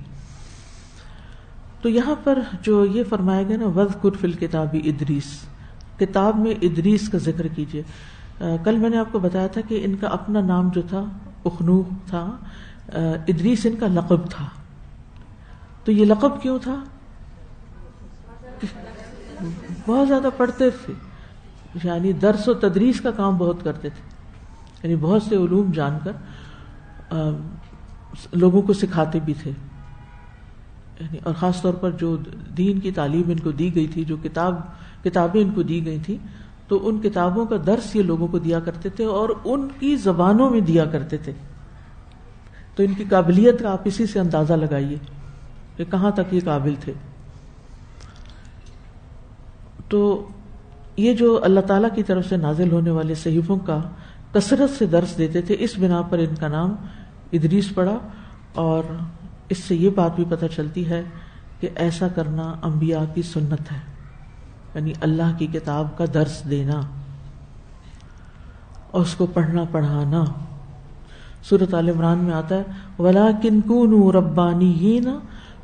تو یہاں پر جو یہ فرمایا گیا نا, وَذْكُرْ فِي الْكِتَابِ ادریس, کتاب میں ادریس کا ذکر کیجیے. کل میں نے آپ کو بتایا تھا کہ ان کا اپنا نام جو تھا اخنوح تھا, ادریس ان کا لقب تھا. تو یہ لقب کیوں تھا؟ بہت زیادہ پڑھتے تھے, یعنی درس و تدریس کا کام بہت کرتے تھے, یعنی بہت سے علوم جان کر لوگوں کو سکھاتے بھی تھے. یعنی اور خاص طور پر جو دین کی تعلیم ان کو دی گئی تھی, جو کتابیں ان کو دی گئی تھی, تو ان کتابوں کا درس یہ لوگوں کو دیا کرتے تھے اور ان کی زبانوں میں دیا کرتے تھے. تو ان کی قابلیت کا آپ اسی سے اندازہ لگائیے کہ کہاں تک یہ قابل تھے. تو یہ جو اللہ تعالیٰ کی طرف سے نازل ہونے والے صحیفوں کا کثرت سے درس دیتے تھے, اس بنا پر ان کا نام ادریس پڑا. اور اس سے یہ بات بھی پتہ چلتی ہے کہ ایسا کرنا انبیاء کی سنت ہے, یعنی اللہ کی کتاب کا درس دینا اور اس کو پڑھنا پڑھانا. سورۃ آل عمران میں آتا ہے وَلَٰكِن كُونُوا رَبَّانِيِّينَ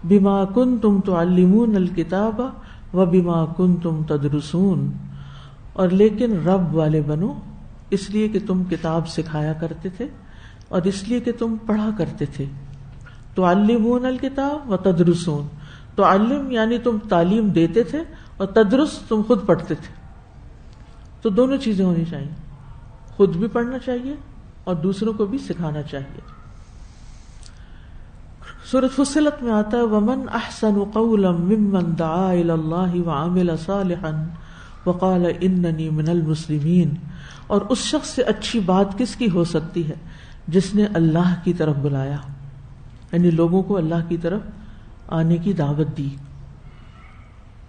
بِمَا كُنتُمْ تُعَلِّمُونَ الْكِتَابَ وَبِمَا كُنتُمْ تَدْرُسُونَ, اور لیکن رب والے بنو, اس لیے کہ تم کتاب سکھایا کرتے تھے اور اس لیے کہ تم پڑھا کرتے تھے. تعلمون الکتاب و تدرسون, تعلم یعنی تم تعلیم دیتے تھے اور تدرس تم خود پڑھتے تھے. تو دونوں چیزیں ہونی چاہیے, خود بھی پڑھنا چاہیے اور دوسروں کو بھی سکھانا چاہیے. سورۃ فصلت میں آتا ہے وَمَنْ أَحْسَنُ قَوْلًا مِّمَّنْ دَعَا إِلَى اللَّهِ وَعَمِلَ صَالِحًا وَقَالَ إِنَّنِي مِنَ الْمُسْلِمِينَ, اور اس شخص سے اچھی بات کس کی ہو سکتی ہے جس نے اللہ کی طرف بلایا, یعنی لوگوں کو اللہ کی طرف آنے کی دعوت دی.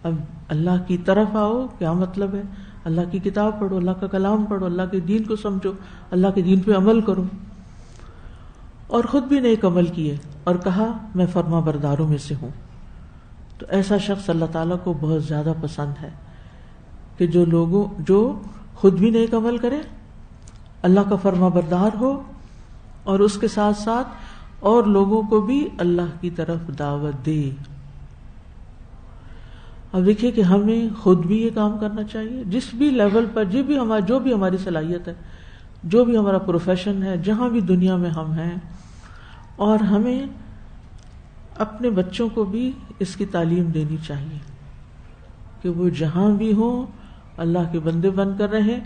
اب اللہ کی طرف آؤ کیا مطلب ہے؟ اللہ کی کتاب پڑھو, اللہ کا کلام پڑھو, اللہ کے دین کو سمجھو, اللہ کے دین پہ عمل کرو. اور خود بھی نیک عمل کیے اور کہا میں فرما برداروں میں سے ہوں. تو ایسا شخص اللہ تعالیٰ کو بہت زیادہ پسند ہے کہ جو خود بھی نیک عمل کرے, اللہ کا فرما بردار ہو, اور اس کے ساتھ ساتھ اور لوگوں کو بھی اللہ کی طرف دعوت دے. اب دیکھیے کہ ہمیں خود بھی یہ کام کرنا چاہیے, جس بھی لیول پر جو بھی ہماری صلاحیت ہے, جو بھی ہمارا پروفیشن ہے, جہاں بھی دنیا میں ہم ہیں, اور ہمیں اپنے بچوں کو بھی اس کی تعلیم دینی چاہیے کہ وہ جہاں بھی ہوں اللہ کے بندے بن کر رہیں,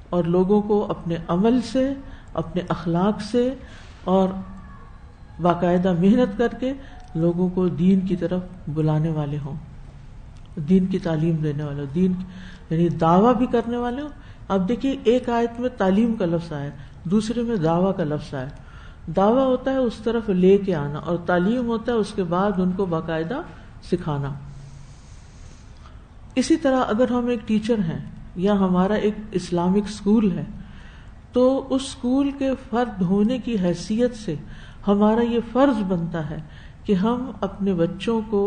اور لوگوں کو اپنے عمل سے, اپنے اخلاق سے اور باقاعدہ محنت کر کے لوگوں کو دین کی طرف بلانے والے ہوں, دین کی تعلیم دینے والے, دین یعنی دعویٰ بھی کرنے والے ہوں. اب دیکھیے ایک آیت میں تعلیم کا لفظ آیا, دوسرے میں دعویٰ کا لفظ آیا. دعویٰ ہوتا ہے اس طرف لے کے آنا, اور تعلیم ہوتا ہے اس کے بعد ان کو باقاعدہ سکھانا. اسی طرح اگر ہم ایک ٹیچر ہیں یا ہمارا ایک اسلامک اسکول ہے, تو اس اسکول کے فرد ہونے کی حیثیت سے ہمارا یہ فرض بنتا ہے کہ ہم اپنے بچوں کو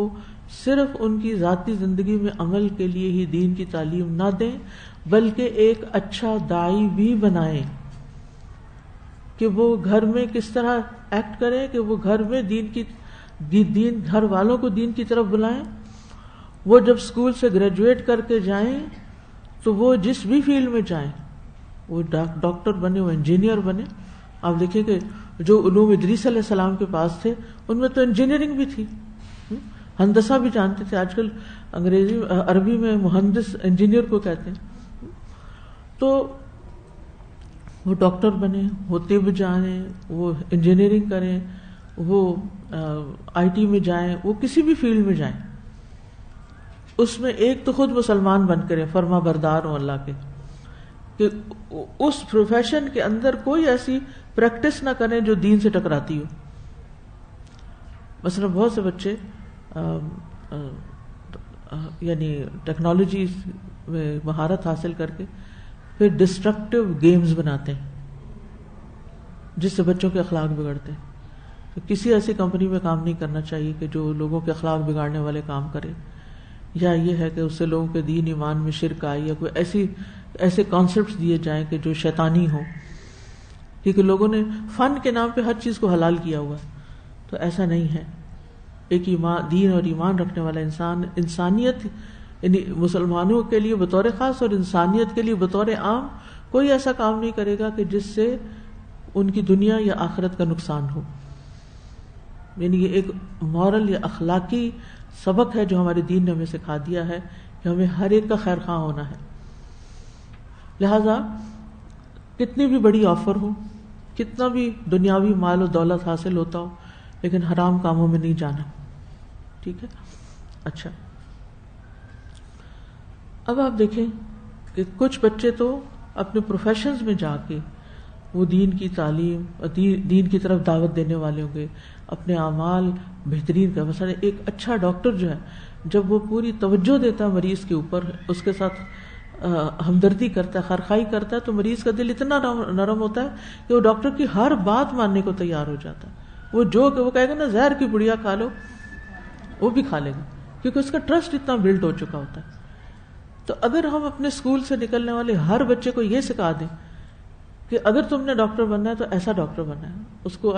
صرف ان کی ذاتی زندگی میں عمل کے لیے ہی دین کی تعلیم نہ دیں، بلکہ ایک اچھا داعی بھی بنائیں کہ وہ گھر میں کس طرح ایکٹ کریں، کہ وہ گھر میں دین گھر والوں کو دین کی طرف بلائیں. وہ جب اسکول سے گریجویٹ کر کے جائیں تو وہ جس بھی فیلڈ میں جائیں، وہ ڈاکٹر بنے، وہ انجینئر بنے. آپ دیکھیں کہ جو علوم ادریس علیہ السلام کے پاس تھے ان میں تو انجینئرنگ بھی تھی، ہندسہ بھی جانتے تھے. آج کل عربی میں مہندس انجینئر کو کہتے ہیں. تو وہ ڈاکٹر بنے، وہ طب جانیں، وہ انجینئرنگ کریں، وہ آئی ٹی میں جائیں، وہ کسی بھی فیلڈ میں جائیں. اس میں ایک تو خود مسلمان بن کریں، فرما بردار ہوں اللہ کے، کہ اس پروفیشن کے اندر کوئی ایسی پریکٹس نہ کریں جو دین سے ٹکراتی ہو. مثلا بہت سے بچے یعنی ٹیکنالوجی میں مہارت حاصل کر کے پھر ڈسٹرکٹیو گیمز بناتے ہیں جس سے بچوں کے اخلاق بگڑتے ہیں. تو کسی ایسی کمپنی میں کام نہیں کرنا چاہیے کہ جو لوگوں کے اخلاق بگاڑنے والے کام کرے، یا یہ ہے کہ اس سے لوگوں کے دین ایمان میں شرک آئے، یا کوئی ایسے کانسیپٹس دیے جائیں کہ جو شیطانی ہوں، کیونکہ لوگوں نے فن کے نام پہ ہر چیز کو حلال کیا ہوا ہے. تو ایسا نہیں ہے. ایک دین اور ایمان رکھنے والا انسان انسانیت یعنی مسلمانوں کے لیے بطور خاص اور انسانیت کے لیے بطور عام کوئی ایسا کام نہیں کرے گا کہ جس سے ان کی دنیا یا آخرت کا نقصان ہو. یعنی یہ ایک مورل یا اخلاقی سبق ہے جو ہمارے دین نے ہمیں سکھا دیا ہے کہ ہمیں ہر ایک کا خیر خواہ ہونا ہے. لہذا کتنی بھی بڑی آفر ہو، کتنا بھی دنیاوی مال و دولت حاصل ہوتا ہو، لیکن حرام کاموں میں نہیں جانا. ٹھیک ہے. اچھا، اب آپ دیکھیں کہ کچھ بچے تو اپنے پروفیشنز میں جا کے وہ دین کی تعلیم، دین کی طرف دعوت دینے والے ہوں گے، اپنے اعمال بہترین کا. مثلا ایک اچھا ڈاکٹر جو ہے جب وہ پوری توجہ دیتا ہے مریض کے اوپر، اس کے ساتھ ہمدردی کرتا ہے، خیرخواہی کرتا ہے، تو مریض کا دل اتنا نرم ہوتا ہے کہ وہ ڈاکٹر کی ہر بات ماننے کو تیار ہو جاتا ہے. وہ کہے گا نا زہر کی پڑیا کھا لو، وہ بھی کھا لے گا، کیونکہ اس کا ٹرسٹ اتنا بلڈ ہو چکا ہوتا ہے. تو اگر ہم اپنے اسکول سے نکلنے والے ہر بچے کو یہ سکھا دیں کہ اگر تم نے ڈاکٹر بننا ہے تو ایسا ڈاکٹر بننا ہے، اس کو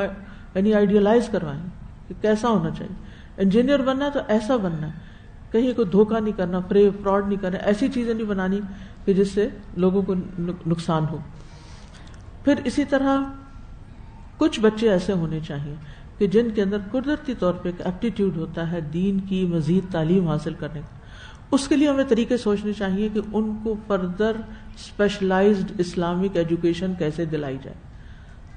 یعنی آئیڈیلائز کروائیں کہ کیسا ہونا چاہیے. انجینئر بننا ہے تو ایسا بننا ہے، کہیں کو دھوکہ نہیں کرنا، فراڈ نہیں کرنا، ایسی چیزیں نہیں بنانی کہ جس سے لوگوں کو نقصان ہو. پھر اسی طرح کچھ بچے ایسے ہونے چاہیے کہ جن کے اندر قدرتی طور پہ ایک ایپٹیٹیوڈ ہوتا ہے دین کی مزید تعلیم حاصل کرنے کا. اس کے لیے ہمیں طریقے سوچنے چاہیے کہ ان کو فردر اسپیشلائزڈ اسلامک ایجوکیشن کیسے دلائی جائے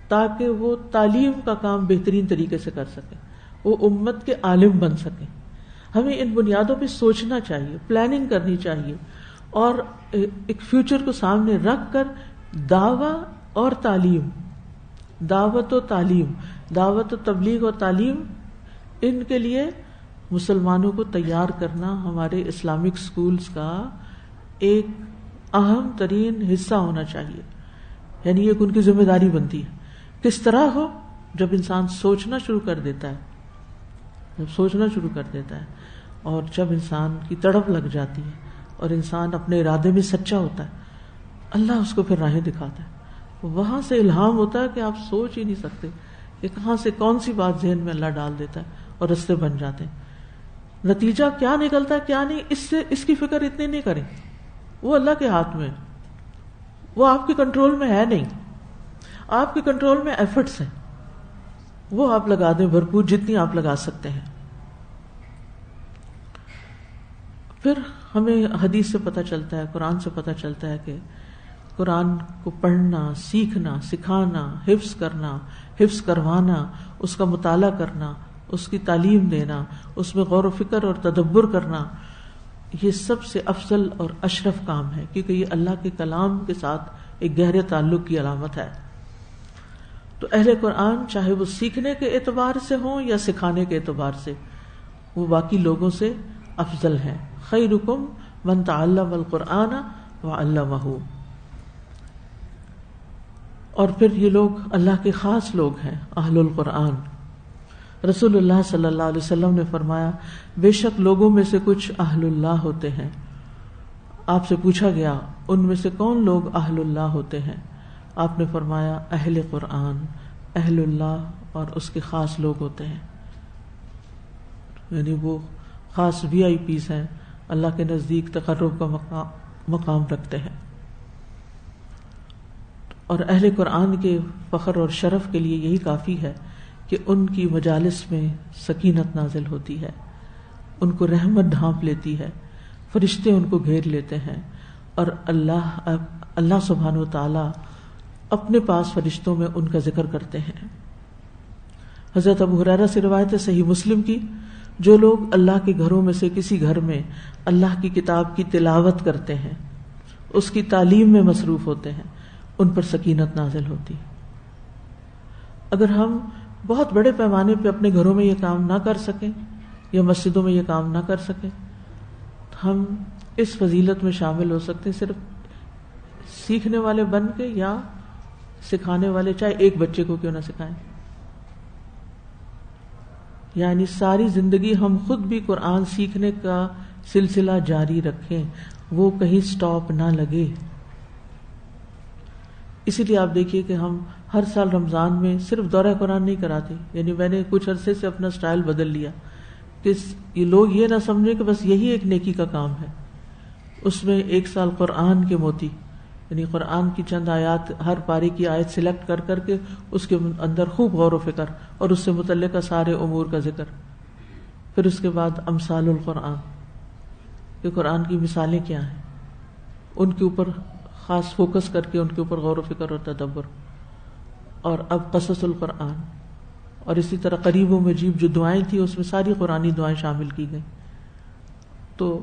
تاکہ وہ تعلیم کا کام بہترین طریقے سے کر سکیں، وہ امت کے عالم بن سکیں. ہمیں ان بنیادوں پہ سوچنا چاہیے، پلاننگ کرنی چاہیے، اور ایک فیوچر کو سامنے رکھ کر دعوت اور تعلیم، دعوت و تعلیم، دعوت و تبلیغ اور تعلیم، ان کے لیے مسلمانوں کو تیار کرنا ہمارے اسلامک سکولز کا ایک اہم ترین حصہ ہونا چاہیے. یعنی ایک ان کی ذمہ داری بنتی ہے. کس طرح ہو؟ جب انسان سوچنا شروع کر دیتا ہے، اور جب انسان کی تڑپ لگ جاتی ہے اور انسان اپنے ارادے میں سچا ہوتا ہے، اللہ اس کو پھر راہیں دکھاتا ہے. وہاں سے الہام ہوتا ہے کہ آپ سوچ ہی نہیں سکتے کہ کہاں سے کون سی بات ذہن میں اللہ ڈال دیتا ہے اور راستے بن جاتے ہیں. نتیجہ کیا نکلتا ہے کیا نہیں، اس کی فکر اتنی نہیں کریں، وہ اللہ کے ہاتھ میں، وہ آپ کے کنٹرول میں ہے نہیں. آپ کے کنٹرول میں ایفرٹس ہیں، وہ آپ لگا دیں بھرپور جتنی آپ لگا سکتے ہیں. پھر ہمیں حدیث سے پتہ چلتا ہے، قرآن سے پتہ چلتا ہے کہ قرآن کو پڑھنا، سیکھنا، سکھانا، حفظ کرنا، حفظ کروانا، اس کا مطالعہ کرنا، اس کی تعلیم دینا، اس میں غور و فکر اور تدبر کرنا، یہ سب سے افضل اور اشرف کام ہے، کیونکہ یہ اللہ کے کلام کے ساتھ ایک گہرے تعلق کی علامت ہے. تو اہل قرآن چاہے وہ سیکھنے کے اعتبار سے ہوں یا سکھانے کے اعتبار سے، وہ باقی لوگوں سے افضل ہیں. خیرکم من تعلم القرآن وعلمہ. اور پھر یہ لوگ اللہ کے خاص لوگ ہیں، اہل القرآن. رسول اللہ صلی اللہ علیہ وسلم نے فرمایا بے شک لوگوں میں سے کچھ اہل اللہ ہوتے ہیں. آپ سے پوچھا گیا ان میں سے کون لوگ اہل اللہ ہوتے ہیں؟ آپ نے فرمایا اہل قرآن، اہل اللہ اور اس کے خاص لوگ ہوتے ہیں، یعنی وہ خاص VIPs ہیں، اللہ کے نزدیک تقرب کا مقام رکھتے ہیں. اور اہل قرآن کے فخر اور شرف کے لیے یہی کافی ہے کہ ان کی مجالس میں سکینت نازل ہوتی ہے، ان کو رحمت ڈھانپ لیتی ہے، فرشتے ان کو گھیر لیتے ہیں، اور اللہ سبحانہ و تعالی اپنے پاس فرشتوں میں ان کا ذکر کرتے ہیں. حضرت ابو ہریرہ سے روایت ہے صحیح مسلم کی، جو لوگ اللہ کے گھروں میں سے کسی گھر میں اللہ کی کتاب کی تلاوت کرتے ہیں، اس کی تعلیم میں مصروف ہوتے ہیں، ان پر سکینت نازل ہوتی. اگر ہم بہت بڑے پیمانے پہ اپنے گھروں میں یہ کام نہ کر سکیں یا مسجدوں میں یہ کام نہ کر سکیں تو ہم اس فضیلت میں شامل ہو سکتے ہیں، صرف سیکھنے والے بن کے یا سکھانے والے، چاہے ایک بچے کو کیوں نہ سکھائیں. یعنی ساری زندگی ہم خود بھی قرآن سیکھنے کا سلسلہ جاری رکھیں، وہ کہیں سٹاپ نہ لگے. اسی لیے آپ دیکھیے کہ ہم ہر سال رمضان میں صرف دورہ قرآن نہیں کراتے. یعنی میں نے کچھ عرصے سے اپنا سٹائل بدل لیا کہ یہ لوگ یہ نہ سمجھیں کہ بس یہی ایک نیکی کا کام ہے. اس میں ایک سال قرآن کے موتی، یعنی قرآن کی چند آیات، ہر پاری کی آیت سلیکٹ کر کر کے اس کے اندر خوب غور و فکر اور اس سے متعلقہ سارے امور کا ذکر. پھر اس کے بعد امثال القرآن، کہ قرآن کی مثالیں کیا ہیں، ان کے اوپر خاص فوکس کر کے ان کے اوپر غور و فکر اور تدبر. اور اب قصص القرآن، اور اسی طرح قریب و مجیب جو دعائیں تھیں اس میں ساری قرآنی دعائیں شامل کی گئیں. تو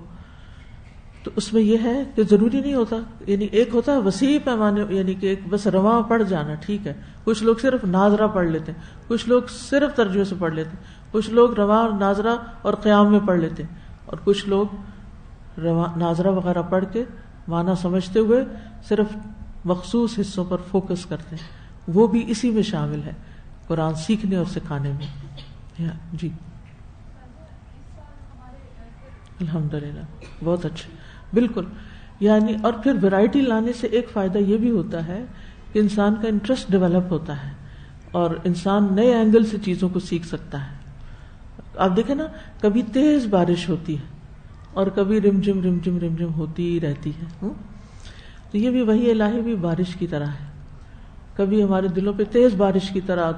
اس میں یہ ہے کہ ضروری نہیں ہوتا، یعنی ایک ہوتا ہے وسیع پیمانے، یعنی کہ ایک بس رواں پڑھ جانا، ٹھیک ہے. کچھ لوگ صرف ناظرہ پڑھ لیتے ہیں، کچھ لوگ صرف ترجمے سے پڑھ لیتے ہیں، کچھ لوگ رواں ناظرہ اور قیام میں پڑھ لیتے ہیں، اور کچھ لوگ ناظرہ وغیرہ پڑھ کے معنی سمجھتے ہوئے صرف مخصوص حصوں پر فوکس کرتے ہیں. وہ بھی اسی میں شامل ہے، قرآن سیکھنے اور سکھانے میں. جی الحمدللہ، بہت اچھا، بالکل. یعنی اور پھر ویرائٹی لانے سے ایک فائدہ یہ بھی ہوتا ہے کہ انسان کا انٹرسٹ ڈیولپ ہوتا ہے اور انسان نئے اینگل سے چیزوں کو سیکھ سکتا ہے. آپ دیکھیں نا، کبھی تیز بارش ہوتی ہے اور کبھی رمجم رمجم رمجم ہوتی ہی رہتی ہے. تو یہ بھی وحی الہی بھی بارش کی طرح ہے. کبھی ہمارے دلوں پہ تیز بارش کی طرح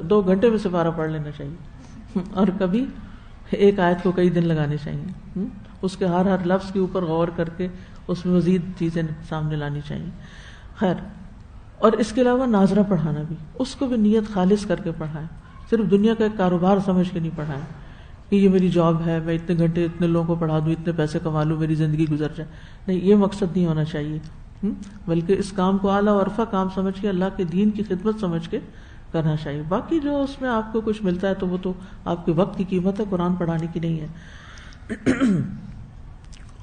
2 گھنٹے میں سپارہ پڑھ لینا چاہیے، اور کبھی ایک آیت کو کئی دن لگانے چاہیے. اس کے ہر لفظ کے اوپر غور کر کے اس میں مزید چیزیں سامنے لانی چاہیے. خیر، اور اس کے علاوہ ناظرہ پڑھانا بھی، اس کو بھی نیت خالص کر کے پڑھائیں. صرف دنیا کا ایک کاروبار سمجھ کے نہیں پڑھائیں کہ یہ میری جاب ہے، میں اتنے گھنٹے اتنے لوگوں کو پڑھا دوں، اتنے پیسے کما لوں، میری زندگی گزر جائے. نہیں، یہ مقصد نہیں ہونا چاہیے. بلکہ اس کام کو اعلیٰ و عرفہ کام سمجھ کے اللہ کے دین کی خدمت سمجھ کے کرنا چاہیے. باقی جو اس میں آپ کو کچھ ملتا ہے تو وہ تو آپ کے وقت کی قیمت ہے، قرآن پڑھانے کی نہیں ہے.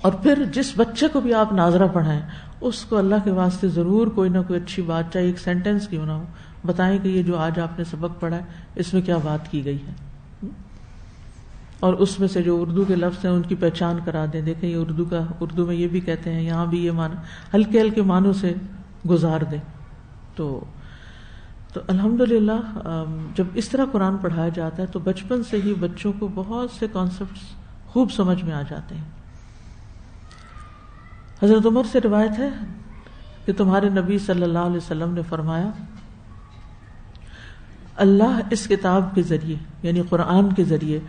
اور پھر جس بچے کو بھی آپ ناظرہ پڑھائیں اس کو اللہ کے واسطے ضرور کوئی نہ کوئی اچھی بات، چاہے ایک سینٹینس کیوں نہ ہو، بتائیں کہ یہ جو آج آپ نے سبق پڑھا ہے اس میں کیا بات کی گئی ہے. اور اس میں سے جو اردو کے لفظ ہیں ان کی پہچان کرا دیں. دیکھیں یہ اردو میں یہ بھی کہتے ہیں، یہاں بھی یہ معنی، ہلکے ہلکے معنوں سے گزار دیں. تو الحمدللہ جب اس طرح قرآن پڑھایا جاتا ہے تو بچپن سے ہی بچوں کو بہت سے کانسیپٹس خوب سمجھ میں آ جاتے ہیں. حضرت عمر سے روایت ہے کہ تمہارے نبی صلی اللہ علیہ وسلم نے فرمایا، اللہ اس کتاب کے ذریعے یعنی قرآن کے ذریعے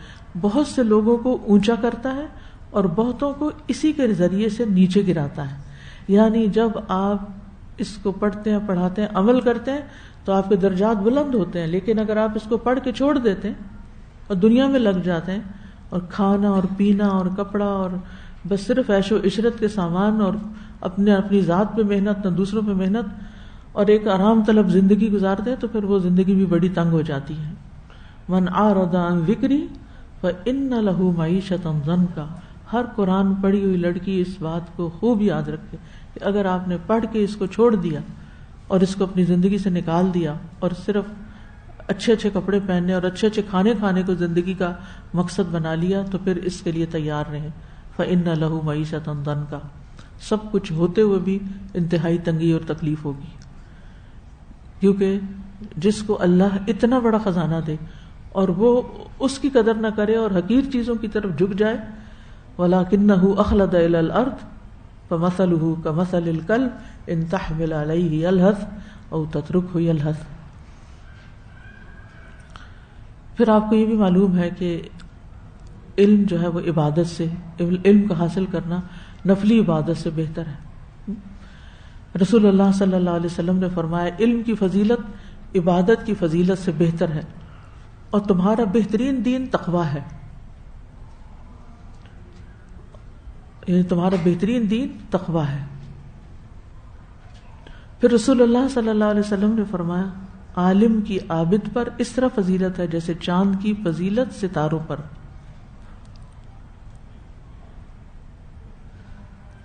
بہت سے لوگوں کو اونچا کرتا ہے اور بہتوں کو اسی کے ذریعے سے نیچے گراتا ہے. یعنی جب آپ اس کو پڑھتے ہیں، پڑھاتے ہیں، عمل کرتے ہیں تو آپ کے درجات بلند ہوتے ہیں. لیکن اگر آپ اس کو پڑھ کے چھوڑ دیتے ہیں اور دنیا میں لگ جاتے ہیں اور کھانا اور پینا اور کپڑا اور بس صرف عیش و عشرت کے سامان اور اپنی ذات پہ محنت، نہ دوسروں پہ محنت، اور ایک آرام طلب زندگی گزارتے ہیں تو پھر وہ زندگی بھی بڑی تنگ ہو جاتی ہے. من اعرض عن ذکری فإن له معیشۃ ضنکا. ہر قرآن پڑھی ہوئی لڑکی اس بات کو خوب یاد رکھے کہ اگر آپ نے پڑھ کے اس کو چھوڑ دیا اور اس کو اپنی زندگی سے نکال دیا اور صرف اچھے اچھے کپڑے پہننے اور اچھے اچھے کھانے کھانے کو زندگی کا مقصد بنا لیا تو پھر اس کے لیے تیار رہیں. فَإِنَّ لَهُ مَعِيشَةً ضَنْكَ, سب کچھ ہوتے ہوئے بھی انتہائی تنگی اور تکلیف ہوگی. کیونکہ جس کو اللہ اتنا بڑا خزانہ دے اور وہ اس کی قدر نہ کرے اور حقیر چیزوں کی طرف جھک جائے, وَلَكِنَّهُ أَخْلَدَ إِلَى الْأَرْضِ فَمَثَلُهُ كَمَثَلِ الْكَلْبِ إِن تَحْمِلْ عَلَيْهِ يَلْهَثْ أَوْ تَتْرُكْهُ يَلْهَثْ. پھر آپ کو یہ بھی معلوم ہے کہ علم جو ہے وہ عبادت سے, علم کا حاصل کرنا نفلی عبادت سے بہتر ہے. رسول اللہ صلی اللہ علیہ وسلم نے فرمایا علم کی فضیلت عبادت کی فضیلت سے بہتر ہے اور تمہارا بہترین دین تقوی ہے. یعنی تمہارا بہترین دین تقوی ہے. پھر رسول اللہ صلی اللہ علیہ وسلم نے فرمایا عالم کی عابد پر اس طرح فضیلت ہے جیسے چاند کی فضیلت ستاروں پر.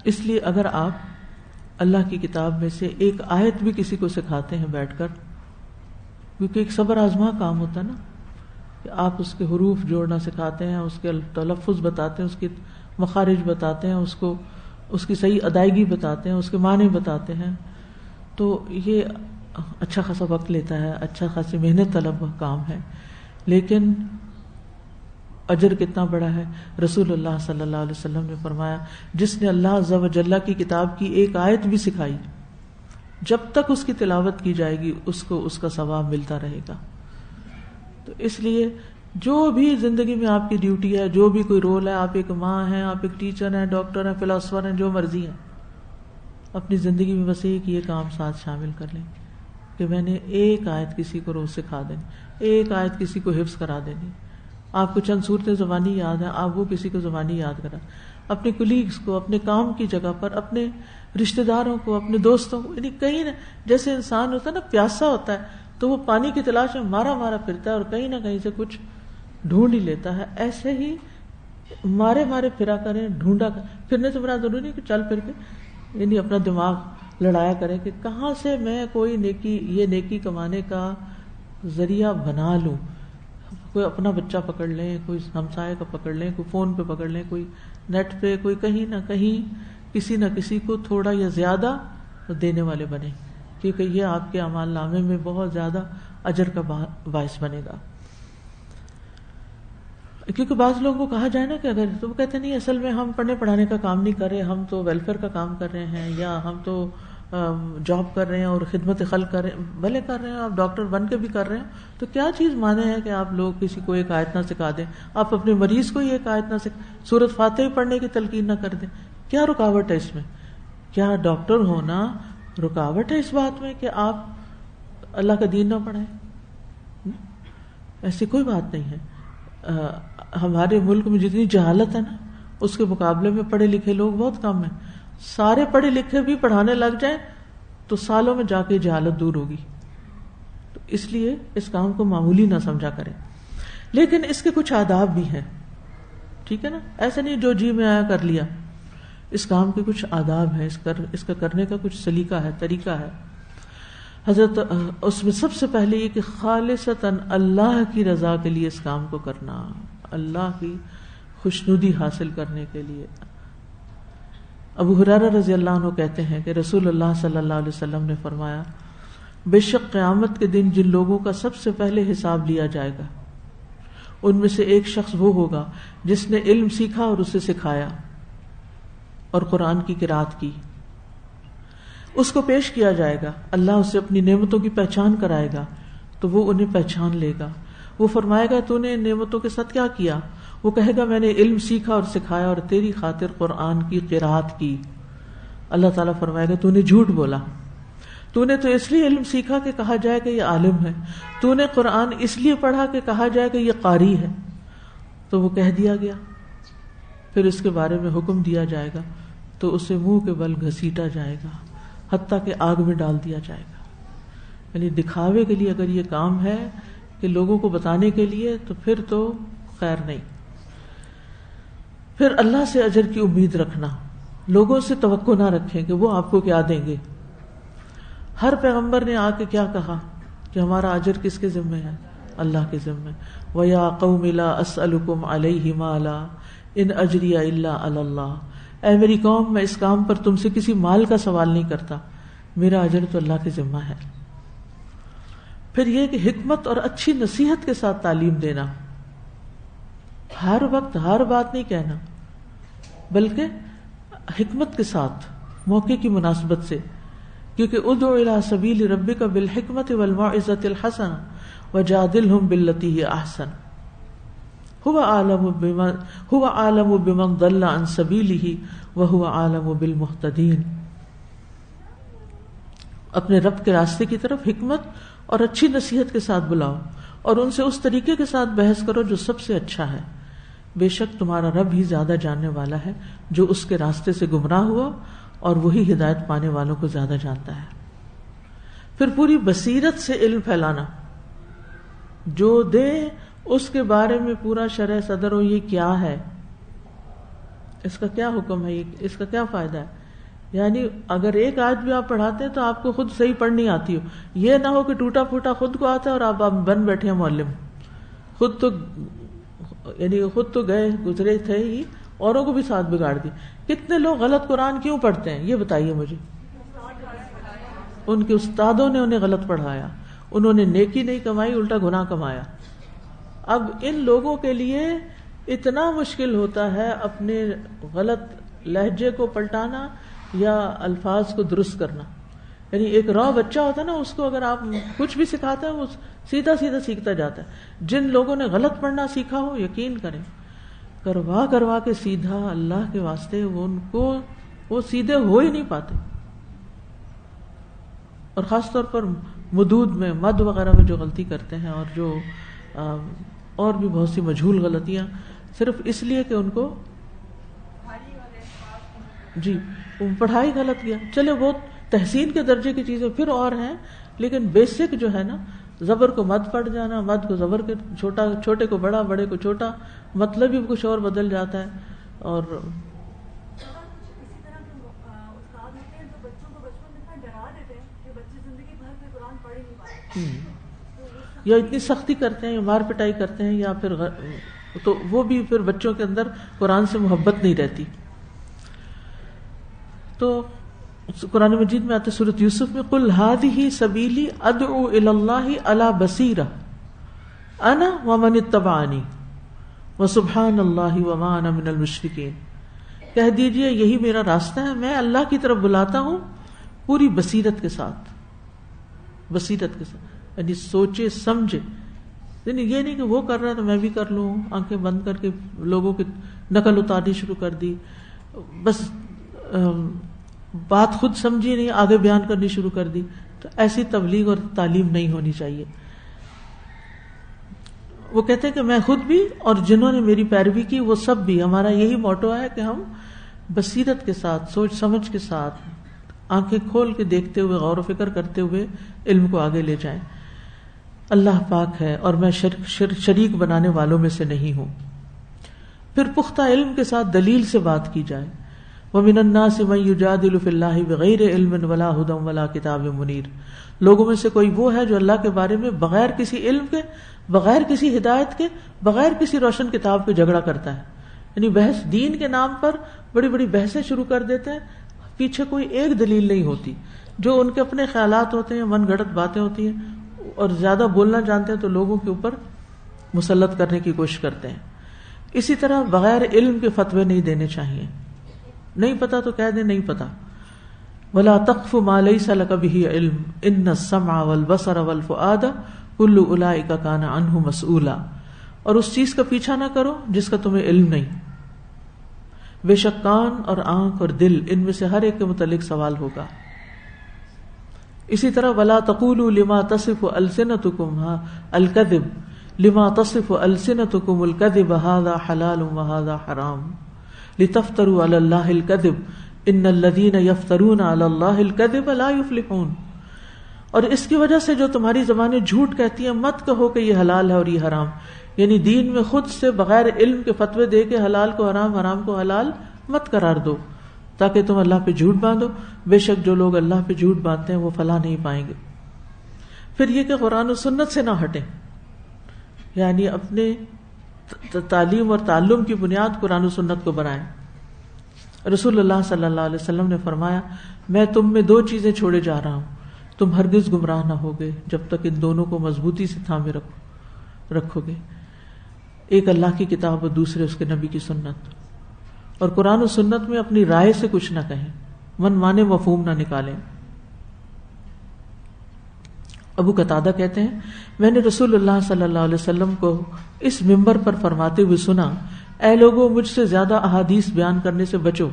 اس لیے اگر آپ اللہ کی کتاب میں سے ایک آیت بھی کسی کو سکھاتے ہیں بیٹھ کر, کیونکہ ایک صبر آزما کام ہوتا ہے نا, کہ آپ اس کے حروف جوڑنا سکھاتے ہیں, اس کے تلفظ بتاتے ہیں, اس کے مخارج بتاتے ہیں, اس کی صحیح ادائیگی بتاتے ہیں, اس کے معنی بتاتے ہیں, تو یہ اچھا خاصا وقت لیتا ہے, اچھا خاصی محنت طلب کام ہے. لیکن اجر کتنا بڑا ہے. رسول اللہ صلی اللہ علیہ وسلم نے فرمایا جس نے اللہ عز و جل کی کتاب کی ایک آیت بھی سکھائی, جب تک اس کی تلاوت کی جائے گی اس کو اس کا ثواب ملتا رہے گا. تو اس لیے جو بھی زندگی میں آپ کی ڈیوٹی ہے, جو بھی کوئی رول ہے, آپ ایک ماں ہیں, آپ ایک ٹیچر ہیں, ڈاکٹر ہیں, فلاسفر ہیں, جو مرضی ہیں, اپنی زندگی میں بس ایک یہ کام ساتھ شامل کر لیں کہ میں نے ایک آیت کسی کو روز سکھا دینی, ایک آیت کسی کو حفظ کرا دینی. آپ کو چند صورتیں زبانی یاد ہیں, آپ وہ کسی کو زبانی یاد کرا. اپنے کولیگز کو, اپنے کام کی جگہ پر, اپنے رشتہ داروں کو, اپنے دوستوں کو, یعنی کہیں نہ جیسے انسان ہوتا ہے نا پیاسا ہوتا ہے تو وہ پانی کی تلاش میں مارا مارا پھرتا ہے اور کہیں نہ کہیں سے کچھ ڈھونڈ ہی لیتا ہے. ایسے ہی مارے مارے پھرا کریں, ڈھونڈا کریں. پھرنے سے بڑا ضروری نہیں کہ چل پھر کے, یعنی اپنا دماغ لڑایا کریں کہ کہاں سے میں کوئی نیکی کمانے کا ذریعہ بنا لوں. کوئی اپنا بچہ پکڑ لیں, کوئی ہمسائے کا پکڑ لیں, کوئی فون پہ پکڑ لیں, کوئی نیٹ پہ, کوئی کہیں نہ کہیں کسی نہ کسی کو تھوڑا یا زیادہ دینے والے بنے, کیونکہ یہ آپ کے اعمال نامے میں بہت زیادہ اجر کا باعث بنے گا. کیونکہ بعض لوگوں کو کہا جائے نا کہ اگر تو وہ کہتے نہیں اصل میں ہم پڑھنے پڑھانے کا کام نہیں کر رہے, ہم تو ویلفیئر کا کام کر رہے ہیں, یا ہم تو جاب کر رہے ہیں اور خدمت خلق کر رہے ہیں. بھلے کر رہے ہیں, آپ ڈاکٹر بن کے بھی کر رہے ہیں, تو کیا چیز مانے ہے کہ آپ لوگ کسی کو ایک آیت نہ سکھا دیں, آپ اپنے مریض کو ہی ایک آیت نہ سورۃ فاتحہ پڑھنے کی تلقین نہ کر دیں. کیا رکاوٹ ہے اس میں؟ کیا ڈاکٹر ہونا رکاوٹ ہے اس بات میں کہ آپ اللہ کا دین نہ پڑھائیں؟ ایسی کوئی بات نہیں ہے. ہمارے ملک میں جتنی جہالت ہے نا اس کے مقابلے میں پڑھے لکھے لوگ بہت کم ہیں. سارے پڑھے لکھے بھی پڑھانے لگ جائیں تو سالوں میں جا کے جہالت دور ہوگی. تو اس لیے اس کام کو معمولی نہ سمجھا کریں. لیکن اس کے کچھ آداب بھی ہیں, ٹھیک ہے نا, ایسے نہیں جو جی میں آیا کر لیا. اس کام کے کچھ آداب ہیں, اس کا کرنے کا کچھ سلیقہ ہے, طریقہ ہے. حضرت اس میں سب سے پہلے یہ کہ خالصتاً اللہ کی رضا کے لیے اس کام کو کرنا, اللہ کی خوشنودی حاصل کرنے کے لیے. ابو ہریرہ رضی اللہ عنہ کہتے ہیں کہ رسول اللہ صلی اللہ علیہ وسلم نے فرمایا بے شک قیامت کے دن جن لوگوں کا سب سے پہلے حساب لیا جائے گا ان میں سے ایک شخص وہ ہوگا جس نے علم سیکھا اور اسے سکھایا اور قرآن کی قرات کی. اس کو پیش کیا جائے گا, اللہ اسے اپنی نعمتوں کی پہچان کرائے گا تو وہ انہیں پہچان لے گا. وہ فرمائے گا تو نے ان نعمتوں کے ساتھ کیا کیا؟ وہ کہے گا میں نے علم سیکھا اور سکھایا اور تیری خاطر قرآن کی قرات کی. اللہ تعالیٰ فرمائے گا تو نے جھوٹ بولا, تو نے تو اس لیے علم سیکھا کہ کہا جائے کہ یہ عالم ہے, تو نے قرآن اس لیے پڑھا کہ کہا جائے کہ یہ قاری ہے. تو وہ کہہ دیا گیا. پھر اس کے بارے میں حکم دیا جائے گا تو اسے منہ کے بل گھسیٹا جائے گا حتیٰ کہ آگ میں ڈال دیا جائے گا. یعنی دکھاوے کے لیے اگر یہ کام ہے کہ لوگوں کو بتانے کے لیے تو پھر تو خیر نہیں. پھر اللہ سے اجر کی امید رکھنا, لوگوں سے توقع نہ رکھیں کہ وہ آپ کو کیا دیں گے. ہر پیغمبر نے آ کے کیا کہا کہ ہمارا اجر کس کے ذمہ ہے؟ اللہ کے ذمے. وَيَا قَوْمِ لَا أَسْأَلُكُمْ عَلَيْهِ مَالًا إِنْ أَجْرِيَ إِلَّا عَلَى اللَّهِ. اے میری قوم، میں اس کام پر تم سے کسی مال کا سوال نہیں کرتا، میرا اجر تو اللہ کے ذمہ ہے. پھر یہ کہ حکمت اور اچھی نصیحت کے ساتھ تعلیم دینا، ہر وقت ہر بات نہیں کہنا، بلکہ حکمت کے ساتھ، موقع کی مناسبت سے. کیونکہ ادعو الی سبیل ربک بالحکمت والموعظۃ الحسنہ وجادلہم باللتی ہی احسن هو اعلم بمن ضل عن سبیلہ وهو اعلم بالمہتدین. اپنے رب کے راستے کی طرف حکمت اور اچھی نصیحت کے ساتھ بلاؤ، اور ان سے اس طریقے کے ساتھ بحث کرو جو سب سے اچھا ہے. بے شک تمہارا رب ہی زیادہ جاننے والا ہے جو اس کے راستے سے گمراہ ہوا، اور وہی ہدایت پانے والوں کو زیادہ جانتا ہے. پھر پوری بصیرت سے علم پھیلانا، جو دے اس کے بارے میں پورا شرح صدر ہو، یہ کیا ہے، اس کا کیا حکم ہے، اس کا کیا فائدہ ہے. یعنی اگر ایک آیت بھی آپ پڑھاتے ہیں تو آپ کو خود صحیح پڑھنی آتی ہو، یہ نہ ہو کہ ٹوٹا پھوٹا خود کو آتا ہے اور آپ بن بیٹھے ہیں معلم. خود تو گئے گزرے تھے ہی، اوروں کو بھی ساتھ بگاڑ دی. کتنے لوگ غلط قرآن کیوں پڑھتے ہیں یہ بتائیے مجھے. ان کے استادوں نے انہیں غلط پڑھایا، انہوں نے نیکی نہیں کمائی، الٹا گناہ کمایا. اب ان لوگوں کے لیے اتنا مشکل ہوتا ہے اپنے غلط لہجے کو پلٹانا یا الفاظ کو درست کرنا. یعنی ایک راہ بچہ ہوتا ہے نا، اس کو اگر آپ کچھ بھی سکھاتے ہیں وہ سیدھا سیدھا سیکھتا جاتا ہے. جن لوگوں نے غلط پڑھنا سیکھا ہو، یقین کریں کروا کے سیدھا اللہ کے واسطے وہ سیدھے ہو ہی نہیں پاتے. اور خاص طور پر مدود میں، مد وغیرہ میں جو غلطی کرتے ہیں، اور جو اور بھی بہت سی مجہول غلطیاں، صرف اس لیے کہ ان کو جی پڑھائی غلط کیا. چلے وہ تحسین کے درجے کی چیزیں پھر اور ہیں، لیکن بیسک جو ہے نا، زبر کو مد پڑ جانا، مد کو زبر کے چھوٹے کو بڑا، بڑے کو چھوٹا، مطلب ہی کچھ اور بدل جاتا ہے. اور یا اتنی سختی کرتے ہیں یا مار پٹائی کرتے ہیں، یا پھر تو وہ بھی پھر بچوں کے اندر قرآن سے محبت نہیں رہتی. تو قرآن مجید میں آتے سورۃ یوسف میں، قل ھذہ سبیلی ادعو الی اللہ علی بصیرہ انا ومن اتبعنی وسبحان اللہ وما انا من المشرکین. کہہ دیجئے یہی میرا راستہ ہے، میں اللہ کی طرف بلاتا ہوں پوری بصیرت کے ساتھ. بصیرت کے ساتھ یعنی سوچے سمجھے، یعنی یہ نہیں کہ وہ کر رہا ہے تو میں بھی کر لوں، آنکھیں بند کر کے لوگوں کی نقل اتارنی شروع کر دی، بس بات خود سمجھی نہیں، آگے بیان کرنی شروع کر دی. تو ایسی تبلیغ اور تعلیم نہیں ہونی چاہیے. وہ کہتے ہیں کہ میں خود بھی اور جنہوں نے میری پیروی کی وہ سب بھی، ہمارا یہی موٹو ہے کہ ہم بصیرت کے ساتھ، سوچ سمجھ کے ساتھ، آنکھیں کھول کے دیکھتے ہوئے، غور و فکر کرتے ہوئے علم کو آگے لے جائیں. اللہ پاک ہے اور میں شریک بنانے والوں میں سے نہیں ہوں. پھر پختہ علم کے ساتھ دلیل سے بات کی جائے. وَمِنَ النَّاسِ مَن يُجَادِلُ فِي اللَّهِ بِغَيْرِ عِلْمٍ وَلَا هُدًى وَلَا كِتَابٍ مُنِيرٍ. لوگوں میں سے کوئی وہ ہے جو اللہ کے بارے میں بغیر کسی علم کے، بغیر کسی ہدایت کے، بغیر کسی روشن کتاب کے جھگڑا کرتا ہے. یعنی بحث دین کے نام پر بڑی بڑی بحثیں شروع کر دیتے ہیں، پیچھے کوئی ایک دلیل نہیں ہوتی، جو ان کے اپنے خیالات ہوتے ہیں، من گھڑت باتیں ہوتی ہیں، اور زیادہ بولنا جانتے ہیں تو لوگوں کے اوپر مسلط کرنے کی کوشش کرتے ہیں. اسی طرح بغیر علم کے فتوے نہیں دینے چاہیے. نہیں پتا تو کہہ دیں نہیں پتا. وَلَا تَقْفُ مَا لَيْسَ لَكَ بِهِ عِلْمٌ إِنَّ السَّمْعَ وَالْبَصَرَ وَالْفُؤَادَ كُلُّ أُولَٰئِكَ كَانَ عَنْهُ مَسْئُولًا. اور اس چیز کا پیچھا نہ کرو جس کا تمہیں علم نہیں. بے شک کان اور آنکھ اور دل، ان میں سے ہر ایک کے متعلق سوال ہوگا. اسی طرح وَلَا تَقُولُوا لِمَا تَصِفُ أَلْسِنَتُكُمْ الْكَذِبَ لِمَا تَصِفُ أَلْسِنَتُكُمُ الْكَذِبَ هَذَا حَلَالٌ وَهَذَا حَرَامٌ لِتَفْتَرُوا عَلَى اللَّهِ الْكَذِبَ إِنَّ الَّذِينَ يَفْتَرُونَ عَلَى اللَّهِ الْكَذِبَ لَا يُفْلِحُونَ. اور اس کی وجہ سے جو تمہاری زبانیں جھوٹ کہتی ہیں، مت کہو کہ یہ حلال ہے اور یہ حرام. یعنی دین میں خود سے بغیر علم کے فتوے دے کے حلال کو حرام، حرام کو حلال مت قرار دو تاکہ تم اللہ پہ جھوٹ باندھو. بے شک جو لوگ اللہ پہ جھوٹ باندھتے ہیں وہ فلاح نہیں پائیں گے. پھر یہ کہ قرآن و سنت سے نہ ہٹیں. یعنی اپنے تعلیم اور تعلم کی بنیاد قرآن و سنت کو بنائیں. رسول اللہ صلی اللہ علیہ وسلم نے فرمایا میں تم میں 2 چیزیں چھوڑے جا رہا ہوں, تم ہرگز گمراہ نہ ہوگے جب تک ان دونوں کو مضبوطی سے تھامے رکھو گے. ایک اللہ کی کتاب اور دوسرے اس کے نبی کی سنت. اور قرآن و سنت میں اپنی رائے سے کچھ نہ کہیں, من مانے مفہوم نہ نکالیں. ابو قتادہ کہتے ہیں میں نے رسول اللہ صلی اللہ علیہ وسلم کو اس منبر پر فرماتے ہوئے سنا, اے لوگوں مجھ سے زیادہ احادیث بیان کرنے سے بچو.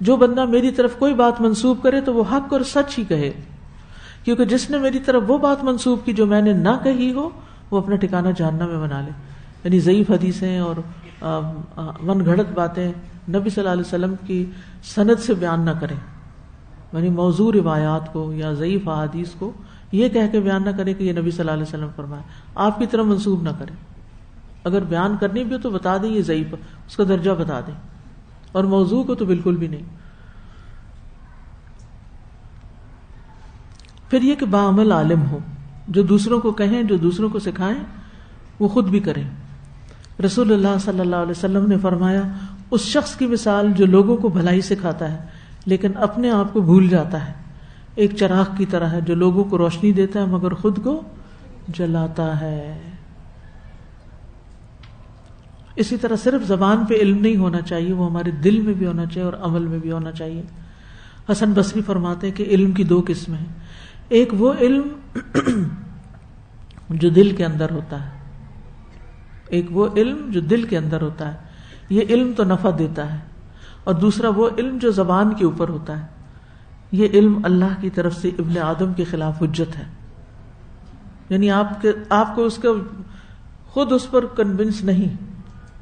جو بندہ میری طرف کوئی بات منسوب کرے تو وہ حق اور سچ ہی کہے, کیونکہ جس نے میری طرف وہ بات منسوب کی جو میں نے نہ کہی ہو وہ اپنا ٹھکانہ جہنم میں بنا لے. یعنی ضعیف حدیثیں اور من گھڑت باتیں نبی صلی اللہ علیہ وسلم کی سند سے بیان نہ کریں, یعنی موضوع روایات کو یا ضعیف احادیث کو یہ کہہ کے بیان نہ کرے کہ یہ نبی صلی اللہ علیہ وسلم فرمایا, آپ کی طرف منسوب نہ کریں. اگر بیان کرنی بھی ہو تو بتا دیں یہ ضعیف, اس کا درجہ بتا دیں, اور موضوع کو تو بالکل بھی نہیں. پھر یہ کہ باعمل عالم ہو, جو دوسروں کو کہیں, جو دوسروں کو سکھائیں, وہ خود بھی کریں. رسول اللہ صلی اللہ علیہ وسلم نے فرمایا اس شخص کی مثال جو لوگوں کو بھلائی سکھاتا ہے لیکن اپنے آپ کو بھول جاتا ہے, ایک چراغ کی طرح ہے جو لوگوں کو روشنی دیتا ہے مگر خود کو جلاتا ہے. اسی طرح صرف زبان پہ علم نہیں ہونا چاہیے, وہ ہمارے دل میں بھی ہونا چاہیے اور عمل میں بھی ہونا چاہیے. حسن بصری فرماتے ہیں کہ علم کی 2 قسمیں ہیں. ایک وہ علم جو دل کے اندر ہوتا ہے, ایک وہ علم جو دل کے اندر ہوتا ہے, یہ علم تو نفع دیتا ہے, اور دوسرا وہ علم جو زبان کے اوپر ہوتا ہے. یہ علم اللہ کی طرف سے ابن آدم کے خلاف حجت ہے, یعنی آپ کو اس کا خود اس پر کنونس نہیں,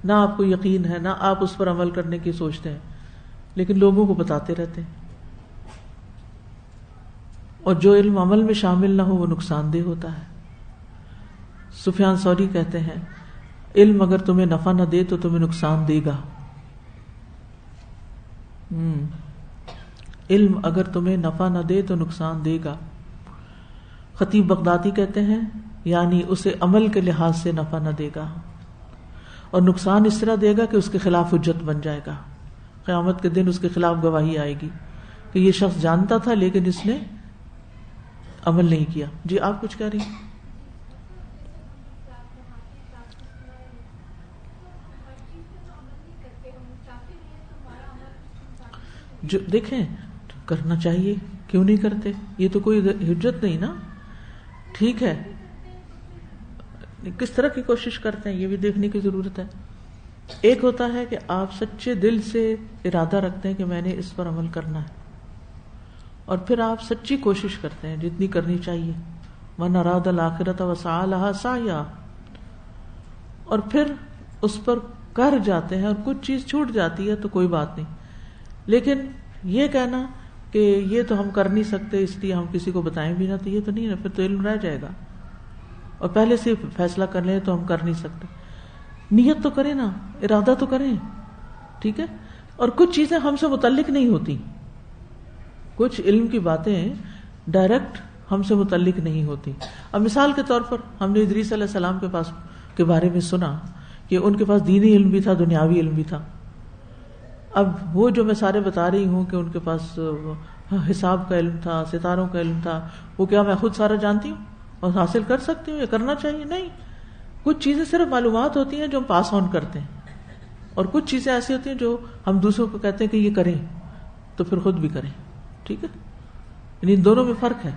نہ آپ کو یقین ہے, نہ آپ اس پر عمل کرنے کی سوچتے ہیں, لیکن لوگوں کو بتاتے رہتے ہیں. اور جو علم عمل میں شامل نہ ہو وہ نقصان دہ ہوتا ہے. سفیان ثوری کہتے ہیں علم اگر تمہیں نفع نہ دے تو تمہیں نقصان دے گا. علم اگر تمہیں نفع نہ دے تو نقصان دے گا. خطیب بغدادی کہتے ہیں یعنی اسے عمل کے لحاظ سے نفع نہ دے گا, اور نقصان اس طرح دے گا کہ اس کے خلاف حجت بن جائے گا. قیامت کے دن اس کے خلاف گواہی آئے گی کہ یہ شخص جانتا تھا لیکن اس نے عمل نہیں کیا. جی آپ کچھ کہہ رہی ہیں؟ جو دیکھیں کرنا چاہیے, کیوں نہیں کرتے, یہ تو کوئی حجت نہیں نا. ٹھیک ہے کس طرح کی کوشش کرتے ہیں یہ بھی دیکھنے کی ضرورت ہے. ایک ہوتا ہے کہ آپ سچے دل سے ارادہ رکھتے ہیں کہ میں نے اس پر عمل کرنا ہے, اور پھر آپ سچی کوشش کرتے ہیں جتنی کرنی چاہیے. من اراد الآخرۃ وسعی لہا سعیا, اور پھر اس پر کر جاتے ہیں اور کچھ چیز چھوٹ جاتی ہے تو کوئی بات نہیں, لیکن یہ کہنا کہ یہ تو ہم کر نہیں سکتے اس لیے ہم کسی کو بتائیں بھی نہ, تو یہ تو نہیں ہے, پھر تو علم رہ جائے گا. اور پہلے سے فیصلہ کر لیں تو ہم کر نہیں سکتے. نیت تو کریں نا, ارادہ تو کریں, ٹھیک ہے. اور کچھ چیزیں ہم سے متعلق نہیں ہوتی, کچھ علم کی باتیں ڈائریکٹ ہم سے متعلق نہیں ہوتی. اب مثال کے طور پر ہم نے ادریس علیہ السلام کے بارے میں سنا کہ ان کے پاس دینی علم بھی تھا, دنیاوی علم بھی تھا. اب وہ جو میں سارے بتا رہی ہوں کہ ان کے پاس حساب کا علم تھا, ستاروں کا علم تھا, وہ کیا میں خود سارا جانتی ہوں اور حاصل کر سکتی ہوں, یہ کرنا چاہیے؟ نہیں. کچھ چیزیں صرف معلومات ہوتی ہیں جو ہم پاس آن کرتے ہیں, اور کچھ چیزیں ایسی ہوتی ہیں جو ہم دوسروں کو کہتے ہیں کہ یہ کریں تو پھر خود بھی کریں. ٹھیک ہے, یعنی ان دونوں میں فرق ہے.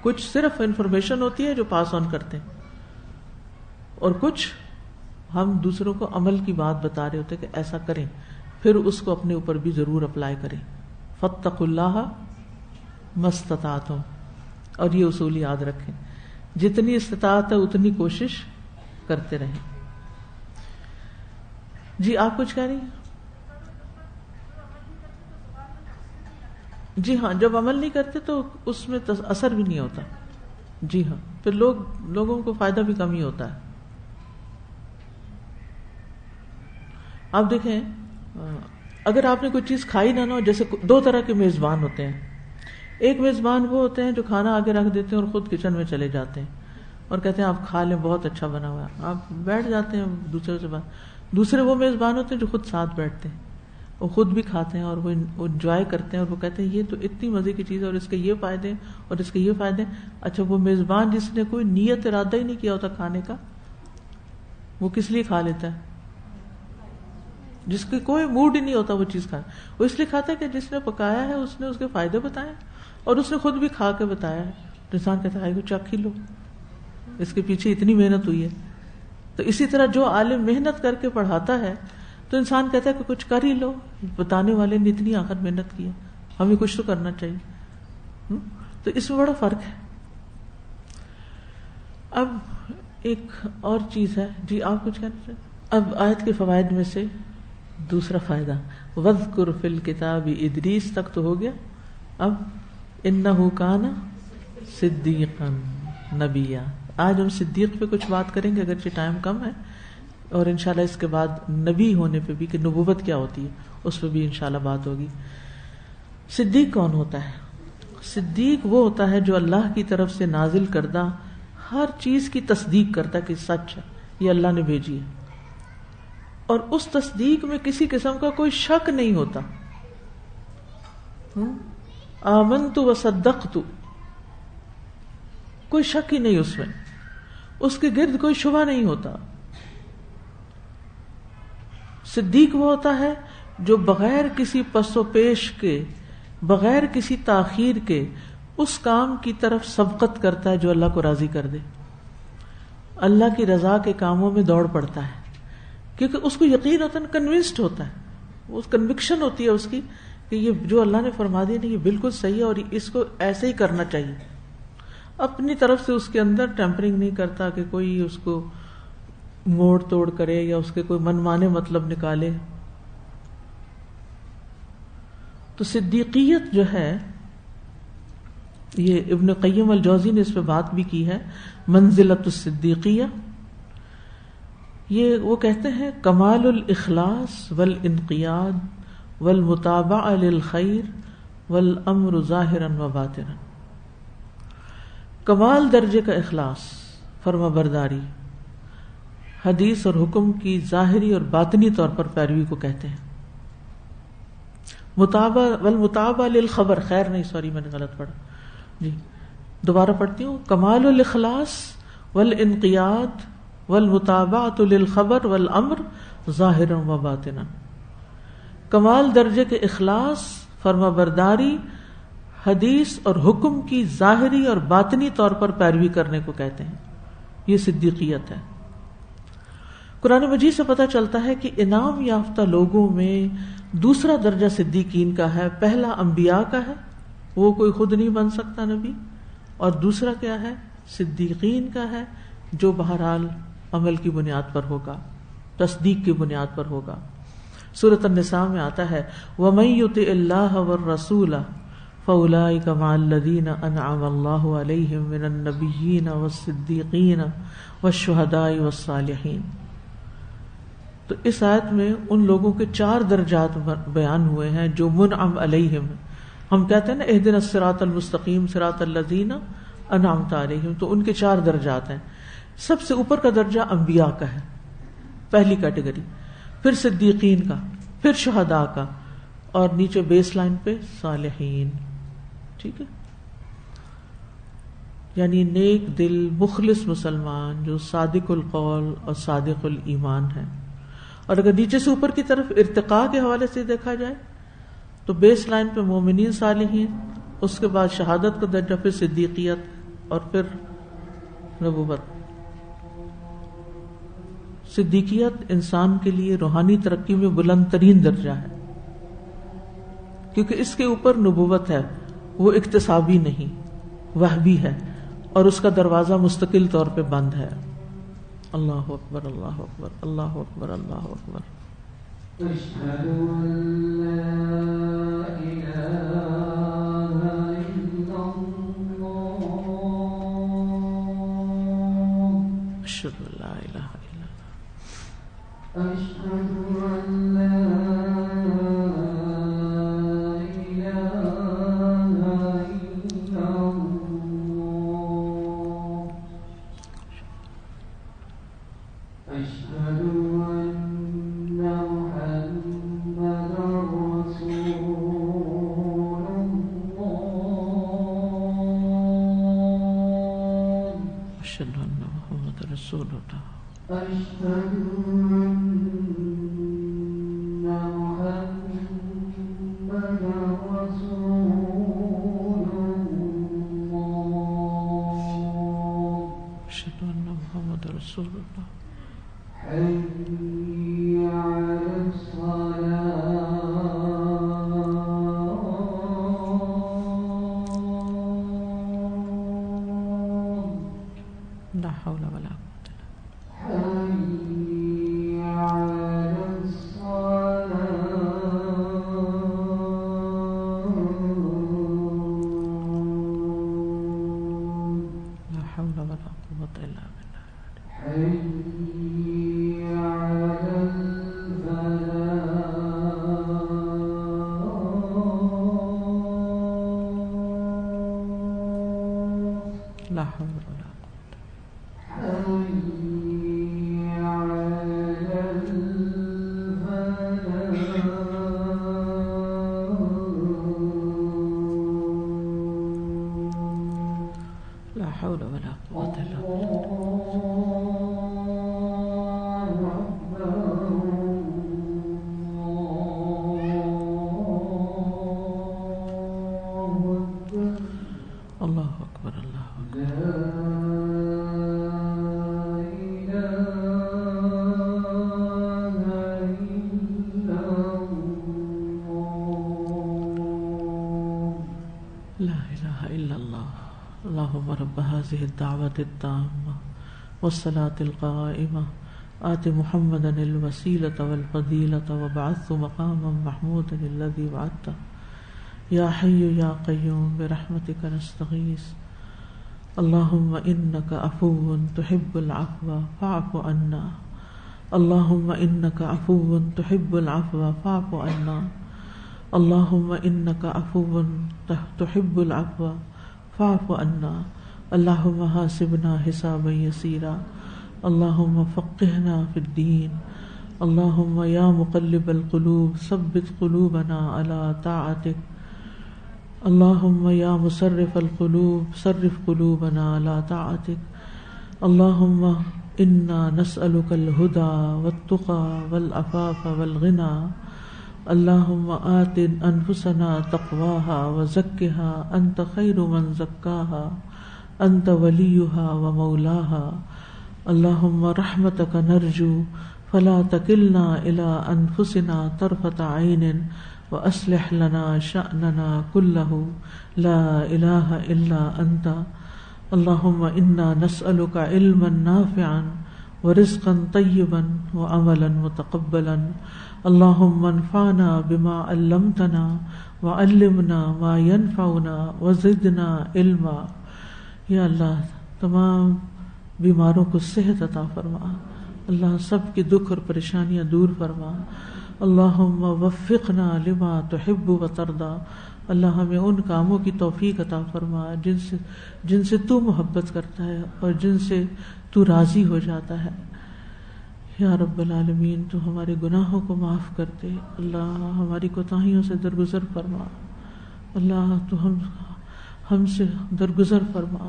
کچھ صرف انفارمیشن ہوتی ہے جو پاس آن کرتے ہیں, اور کچھ ہم دوسروں کو عمل کی بات بتا رہے ہوتے ہیں کہ ایسا کریں, پھر اس کو اپنے اوپر بھی ضرور اپلائی کریں. فاتقوا اللہ ما استطعتم, اور یہ اصول یاد رکھیں, جتنی استطاعت ہے اتنی کوشش کرتے رہیں. جی آپ کچھ کہہ رہی ہیں؟ جی ہاں, جب عمل نہیں کرتے تو اس میں اثر بھی نہیں ہوتا. جی ہاں, پھر لوگوں کو فائدہ بھی کم ہی ہوتا ہے. آپ دیکھیں اگر آپ نے کوئی چیز کھائی نہ ہو, جیسے 2 طرح کے میزبان ہوتے ہیں. ایک میزبان وہ ہوتے ہیں جو کھانا آگے رکھ دیتے ہیں اور خود کچن میں چلے جاتے ہیں, اور کہتے ہیں آپ کھا لیں, بہت اچھا بنا ہوا ہے. آپ بیٹھ جاتے ہیں دوسرے سے بات. دوسرے وہ میزبان ہوتے ہیں جو خود ساتھ بیٹھتے ہیں, وہ خود بھی کھاتے ہیں اور وہ انجوائے کرتے ہیں, اور وہ کہتے ہیں یہ تو اتنی مزے کی چیز ہے اور اس کے یہ فائدے اور اس کے یہ فائدے. اچھا وہ میزبان جس نے کوئی نیت ارادہ ہی نہیں کیا ہوتا کھانے کا, وہ کس لیے کھا لیتا ہے؟ جس کی کوئی موڈ ہی نہیں ہوتا وہ چیز کھانا, وہ اس لیے کھاتا ہے کہ جس نے پکایا ہے اس نے اس کے فائدے بتائے اور اس نے خود بھی کھا کے بتایا ہے. انسان کہتا ہے چکھ ہی لو, اس کے پیچھے اتنی محنت ہوئی ہے. تو اسی طرح جو عالم محنت کر کے پڑھاتا ہے تو انسان کہتا ہے کہ کچھ کر ہی لو, بتانے والے نے اتنی آخر محنت کی ہے, ہمیں کچھ تو کرنا چاہیے. تو اس میں بڑا فرق ہے. اب ایک اور چیز ہے, جی آپ کچھ کہنا چاہتے؟ اب آیت کے فوائد میں سے دوسرا فائدہ, وَاذْكُرْ فِي الْكِتَابِ ادریس تک تو ہو گیا. اب إِنَّهُ كَانَ صِدِّيقًا نَبِيًّا. آج ہم صدیق پہ کچھ بات کریں گے, اگرچہ ٹائم کم ہے, اور انشاءاللہ اس کے بعد نبی ہونے پہ بھی, کہ نبوت کیا ہوتی ہے اس پہ بھی انشاءاللہ بات ہوگی. صدیق کون ہوتا ہے؟ صدیق وہ ہوتا ہے جو اللہ کی طرف سے نازل کردہ ہر چیز کی تصدیق کرتا ہے کہ سچ ہے, یہ اللہ نے بھیجی ہے, اور اس تصدیق میں کسی قسم کا کوئی شک نہیں ہوتا. آمنت وصدقت, کوئی شک ہی نہیں اس میں, اس کے گرد کوئی شبہ نہیں ہوتا. صدیق وہ ہوتا ہے جو بغیر کسی پس و پیش کے, بغیر کسی تاخیر کے اس کام کی طرف سبقت کرتا ہے جو اللہ کو راضی کر دے. اللہ کی رضا کے کاموں میں دوڑ پڑتا ہے کیونکہ اس کو یقین ہوتا ہے, کنونسڈ ہوتا ہے, وہ کنوکشن ہوتی ہے اس کی کہ یہ جو اللہ نے فرما دیا نا یہ بالکل صحیح ہے اور اس کو ایسے ہی کرنا چاہیے. اپنی طرف سے اس کے اندر ٹیمپرنگ نہیں کرتا کہ کوئی اس کو موڑ توڑ کرے یا اس کے کوئی من مانے مطلب نکالے. تو صدیقیت جو ہے, یہ ابن قیم الجوزی نے اس پہ بات بھی کی ہے, منزلۃ الصدیقیہ. یہ وہ کہتے ہیں کمال الاخلاص والانقیاد والمتابعہ للخیر والامر ظاہرا و باطنا. کمال درجے کا اخلاص, فرما برداری, حدیث اور حکم کی ظاہری اور باطنی طور پر پیروی کو کہتے ہیں. والمتابعہ للخبر, خیر نہیں سوری میں نے غلط پڑھا, جی دوبارہ پڑھتی ہوں. کمال الاخلاص والانقیاد والمتابعۃ للخبر والامر ظاہرا و باطنا. کمال درجے کے اخلاص, فرما برداری, حدیث اور حکم کی ظاہری اور باطنی طور پر پیروی کرنے کو کہتے ہیں. یہ صدیقیت ہے. قرآن مجید سے پتہ چلتا ہے کہ انعام یافتہ لوگوں میں دوسرا درجہ صدیقین کا ہے. پہلا انبیاء کا ہے, وہ کوئی خود نہیں بن سکتا نبی, اور دوسرا کیا ہے؟ صدیقین کا ہے, جو بہرحال عمل کی بنیاد پر ہوگا, تصدیق کی بنیاد پر ہوگا. سورۃ النساء میں آتا ہے وَمَن يُطِعِ اللَّهَ وَالرَّسُولَ فَأُولَٰئِكَ مَعَ الَّذِينَ أَنْعَمَ اللَّهُ عَلَيْهِم مِّنَ النَّبِيِّينَ وَالصِّدِّيقِينَ وَالشُّهَدَاءِ وَالصَّالِحِينَ. تو اس آیت میں ان لوگوں کے 4 درجات بیان ہوئے ہیں جو منعم علیہم. ہم کہتے ہیں نا اہدنا الصراط المستقیم صراط الذین انعمت علیہم, تو ان کے 4 درجات ہیں. سب سے اوپر کا درجہ انبیاء کا ہے, پہلی کیٹیگری, پھر صدیقین کا, پھر شہداء کا, اور نیچے بیس لائن پہ صالحین. ٹھیک ہے, یعنی نیک دل مخلص مسلمان جو صادق القول اور صادق الایمان ہے. اور اگر نیچے سے اوپر کی طرف ارتقاء کے حوالے سے دیکھا جائے تو بیس لائن پہ مومنین صالحین, اس کے بعد شہادت کا درجہ, پھر صدیقیت, اور پھر نبوت. صدیقیت انسان کے لیے روحانی ترقی میں بلند ترین درجہ ہے, کیونکہ اس کے اوپر نبوت ہے, وہ اکتسابی نہیں, وحبی ہے, اور اس کا دروازہ مستقل طور پہ بند ہے. اللہ اکبر اللہ اکبر اللہ اکبر اللہ اکبر. اشہد ان لا الہ الا اللہ اشہد ان لا الہ الا اللہ اشہد ان لا الہ الا اللہ أشهد أن محمد رسول الله أشهد أن محمدا رسول الله أشهد أن محمد رسول الله حي على الصلاة لا حول ولا قوة حي على الصلاة لا حول ولا قوة إلا بالله حي على الفلاح لا حول ولا قوة حي على الفلاح لا حول ولا قوة إلا بالله الله أكبر الله أكبر لا إله إلا الله اللهم رب هذه الدعوة التامة والصلاة القائمة آت محمدا الوسيلة والفضيلة وابعثه مقاما محمودا الذي وعدته يا حي يا قيوم برحمتك نستغيث اللهم إنك عفو تحب العفو فاعف عنا اللهم إنك عفو تحب العفو فاعف عنا اللهم إنك عفو تحب العفو فاعف عنا اللهم حاسبنا حسابا يسيرا اللهم فقهنا في الدين اللهم يا مقلب القلوب ثبت قلوبنا على طاعتك اللهم يا مصرف القلوب صرف قلوبنا على طاعتك اللهم إنا نسألك الهدى والتقى والعفاف والغنى اللهم آت أنفسنا تقواها وزكها أنت خير من زكاها أنت وليها ومولاها اللهم رحمتك نرجو فلا تكلنا إلى أنفسنا طرفة عين وأصلح لنا شأننا كله لا إله إلا أنت اللهم إنا نسألك علما نافعا ورزقا طيبا وعملا متقبلا اللهم انفعنا بما علمتنا وعلمنا ما ينفعنا وزدنا علما یا اللہ تمام بیماروں کو صحت عطا فرما اللہ سب کے دکھ اور پریشانیاں دور فرما اللہم وفقنا لما تحب و ترضا اللہ ہمیں ان کاموں کی توفیق عطا فرما جن سے تو محبت کرتا ہے اور جن سے تو راضی ہو جاتا ہے یا رب العالمین تو ہمارے گناہوں کو معاف کر دے اللہ ہماری کوتاہیوں سے درگزر فرما اللہ تو ہم سے درگزر فرما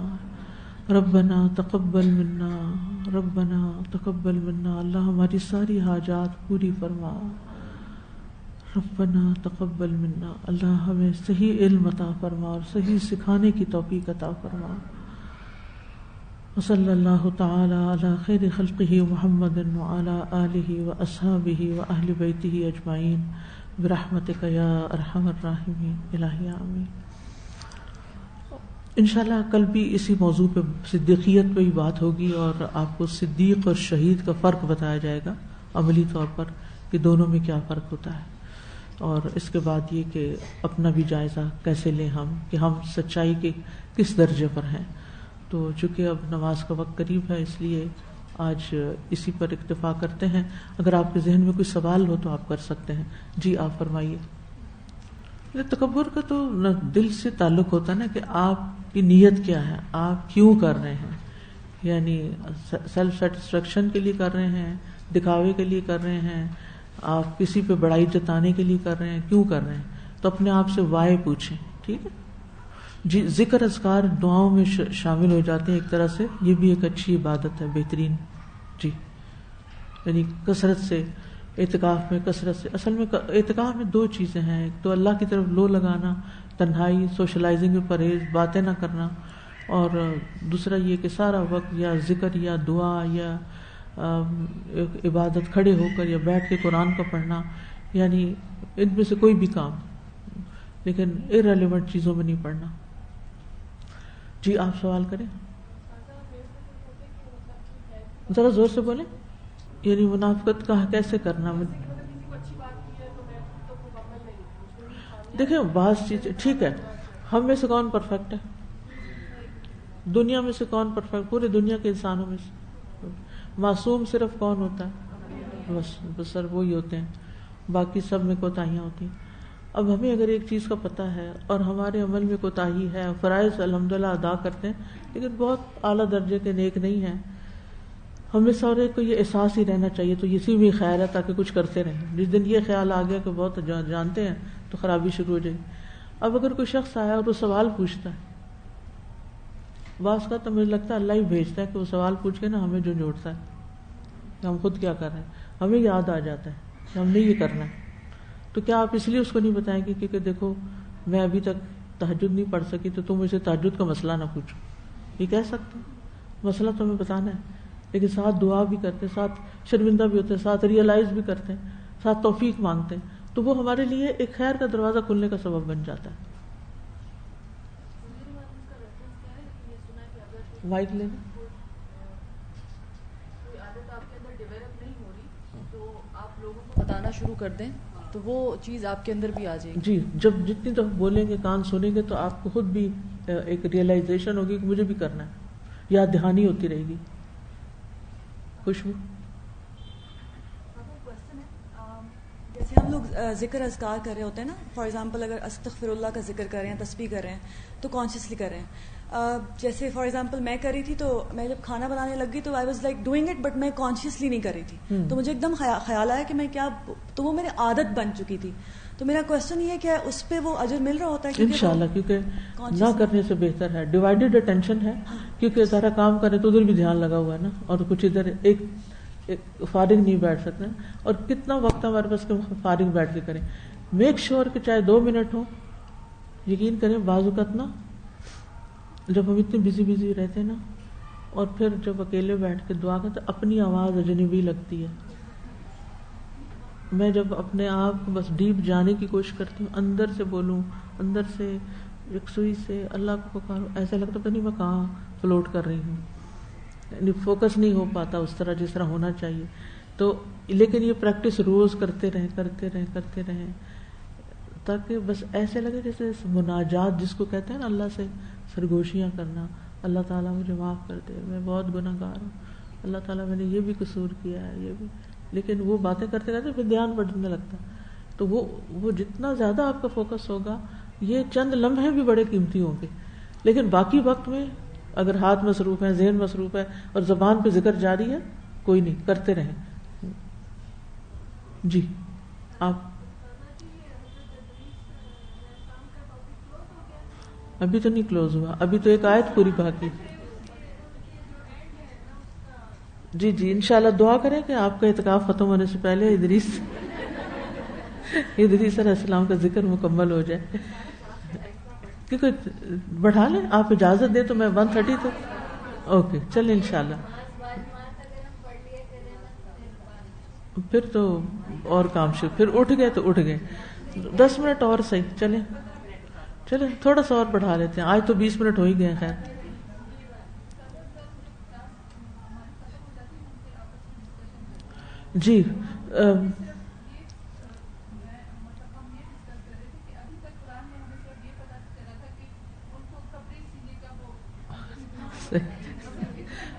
ربنا تقبل منا ربنا تقبل منا اللہ ہماری ساری حاجات پوری فرما ربنا تقبل منا اللہ ہمیں صحیح علم عطا فرما اور صحیح سکھانے کی توفیق عطا فرما وصلی اللہ تعالی علی خیر خلقہ محمد وعلی آلہ واصحابہ واہل بیتہ اجمعین برحمتک یا ارحم الراحمین الہی آمین. انشاءاللہ کل بھی اسی موضوع پہ صدیقیت پہ ہی بات ہوگی اور آپ کو صدیق اور شہید کا فرق بتایا جائے گا عملی طور پر کہ دونوں میں کیا فرق ہوتا ہے اور اس کے بعد یہ کہ اپنا بھی جائزہ کیسے لیں ہم کہ ہم سچائی کے کس درجے پر ہیں. تو چونکہ اب نماز کا وقت قریب ہے اس لیے آج اسی پر اکتفا کرتے ہیں. اگر آپ کے ذہن میں کوئی سوال ہو تو آپ کر سکتے ہیں. جی آپ فرمائیے. تکبر کا تو دل سے تعلق ہوتا ہے نا کہ آپ کی نیت کیا ہے, آپ کیوں کر رہے ہیں, یعنی سیلف سیٹسفیکشن کے لیے کر رہے ہیں, دکھاوے کے لیے کر رہے ہیں, آپ کسی پہ بڑائی جتانے کے لیے کر رہے ہیں, کیوں کر رہے ہیں. تو اپنے آپ سے وائے پوچھیں. ٹھیک ہے. جی ذکر اذکار دعاؤں میں شامل ہو جاتے ہیں ایک طرح سے، یہ بھی ایک اچھی عبادت ہے، بہترین. جی یعنی کثرت سے اعتکاف میں کثرت سے، اصل میں اعتکاف میں دو چیزیں ہیں، ایک تو اللہ کی طرف لو لگانا، تنہائی، سوشلائزنگ میں پرہیز، باتیں نہ کرنا، اور دوسرا یہ کہ سارا وقت یا ذکر یا دعا یا عبادت کھڑے ہو کر یا بیٹھ کے قرآن کا پڑھنا، یعنی ان میں سے کوئی بھی کام، لیکن ارریلیونٹ چیزوں میں نہیں پڑھنا. جی آپ سوال کریں، ذرا زور سے بولیں. یعنی منافقت کا کیسے کرنا؟ دیکھیں بعض چیزیں ٹھیک ہے، ہم میں سے کون پرفیکٹ ہے؟ دنیا میں سے کون پرفیکٹ؟ پوری دنیا کے انسانوں میں سے معصوم صرف کون ہوتا ہے؟ بس سر وہی ہوتے ہیں، باقی سب میں کوتاہیاں ہوتی ہیں. اب ہمیں اگر ایک چیز کا پتہ ہے اور ہمارے عمل میں کوتاہی ہے، فرائض الحمدللہ ادا کرتے ہیں لیکن بہت اعلیٰ درجے کے نیک نہیں ہیں، ہمیں سارے کو یہ احساس ہی رہنا چاہیے تو اسی میں خیر ہے تاکہ کچھ کرتے رہیں. جس دن یہ خیال آ گیا کہ بہت جانتے ہیں تو خرابی شروع ہو جائے گی. اب اگر کوئی شخص آیا اور وہ سوال پوچھتا ہے، بعض کا تو مجھے لگتا ہے اللہ ہی بھیجتا ہے کہ وہ سوال پوچھ کے نا ہمیں جو جوڑتا ہے کہ ہم خود کیا کر رہے ہیں، ہمیں یاد آ جاتا ہے کہ ہم نے یہ کرنا ہے. تو کیا آپ اس لیے اس کو نہیں بتائیں گے کہ دیکھو میں ابھی تک تہجد نہیں پڑھ سکی تو تم مجھے تہجد کا مسئلہ نہ پوچھو؟ یہ کہہ سکتے ہیں، مسئلہ تو ہمیں بتانا ہے، لیکن ساتھ دعا بھی کرتے ہیں، ساتھ شرمندہ بھی ہوتے ہیں، ساتھ ریئلائز بھی کرتے ہیں، ساتھ توفیق مانگتے ہیں، تو وہ ہمارے لیے ایک خیر کا دروازہ کھلنے کا سبب بن جاتا ہے. مائک لینا. بتانا شروع کر دیں تو وہ چیز آپ کے اندر بھی آ جائے گی. جی جب جتنی دفعہ بولیں گے، کان سنیں گے، تو آپ کو خود بھی ایک ریئلائزیشن ہوگی کہ مجھے بھی کرنا ہے، یاد دہانی ہوتی رہے گی. خوشبو، جیسے ہم لوگ ذکر اذکار کر رہے ہوتے ہیں نا، فار ایگزامپل اگر استغفر اللہ کا ذکر کر رہے ہیں، تسبیح کر رہے ہیں تو کانشیسلی کر رہے ہیں. جیسے فار ایگزامپل میں کر رہی تھی تو میں جب کھانا بنانے لگ گئی تو I was like doing it but میں کانشیسلی نہیں کر رہی تھی. تو مجھے ایک دم خیال آیا کہ میں کیا، تو وہ میری عادت بن چکی تھی. تو میرا کوشچن یہ ہے کہ اس پہ وہ اجر مل رہا ہوتا ہے؟ انشاءاللہ، کیونکہ نہ کرنے سے بہتر ہے. ڈیوائیڈڈ اٹینشن ہے، کیونکہ سارا کام کرے تو ادھر بھی دھیان لگا ہوا ہے نا، اور کچھ ادھر ایک فارغ نہیں بیٹھ سکتے. اور کتنا وقت ہمارے پاس کہ فارغ بیٹھ کے کریں. میک شیور کہ چاہے 2 منٹ ہو. یقین کریں بعض اوقات نا جب ہم اتنے بزی رہتے ہیں نا، اور پھر جب اکیلے بیٹھ کے دعا کرتے اپنی آواز اجنبی لگتی ہے. میں جب اپنے آپ کو بس ڈیپ جانے کی کوشش کرتی ہوں، اندر سے بولوں، اندر سے یکسوئی سے اللہ کو پکاروں، ایسا لگتا پتہ نہیں میں کہاں فلوٹ کر رہی ہوں، یعنی فوکس نہیں ہو پاتا اس طرح جس طرح ہونا چاہیے. تو لیکن یہ پریکٹس روز کرتے رہیں تاکہ بس ایسے لگے جیسے مناجات جس کو کہتے ہیں نا، اللہ سے سرگوشیاں کرنا. اللہ تعالیٰ مجھے معاف کر دے، میں بہت گناہ گار ہوں، اللہ تعالیٰ میں نے یہ بھی قصور کیا ہے، یہ بھی. لیکن وہ باتیں کرتے رہتے پھر دھیان بڑھنے لگتا. تو وہ جتنا زیادہ آپ کا فوکس ہوگا، یہ چند لمحے بھی بڑے قیمتی ہوں گے. لیکن باقی وقت میں اگر ہاتھ مصروف ہے، ذہن مصروف ہے اور زبان پہ ذکر جاری ہے، کوئی نہیں، کرتے رہیں. جی آپ ابھی تو نہیں کلوز ہوا، ابھی تو ایک آیت پوری باقی. جی انشاءاللہ دعا کریں کہ آپ کا اعتکاف ختم ہونے سے پہلے ادریس علیہ السلام کا ذکر مکمل ہو جائے. کیونکہ بڑھا لیں، آپ اجازت دیں تو میں 1:30 تک. اوکے چلیں انشاءاللہ. پھر تو اور کام شروع، پھر اٹھ گئے 10 منٹ اور صحیح. چلیں تھوڑا سا اور بڑھا لیتے ہیں، آج تو 20 منٹ ہو ہی گئے. خیر جی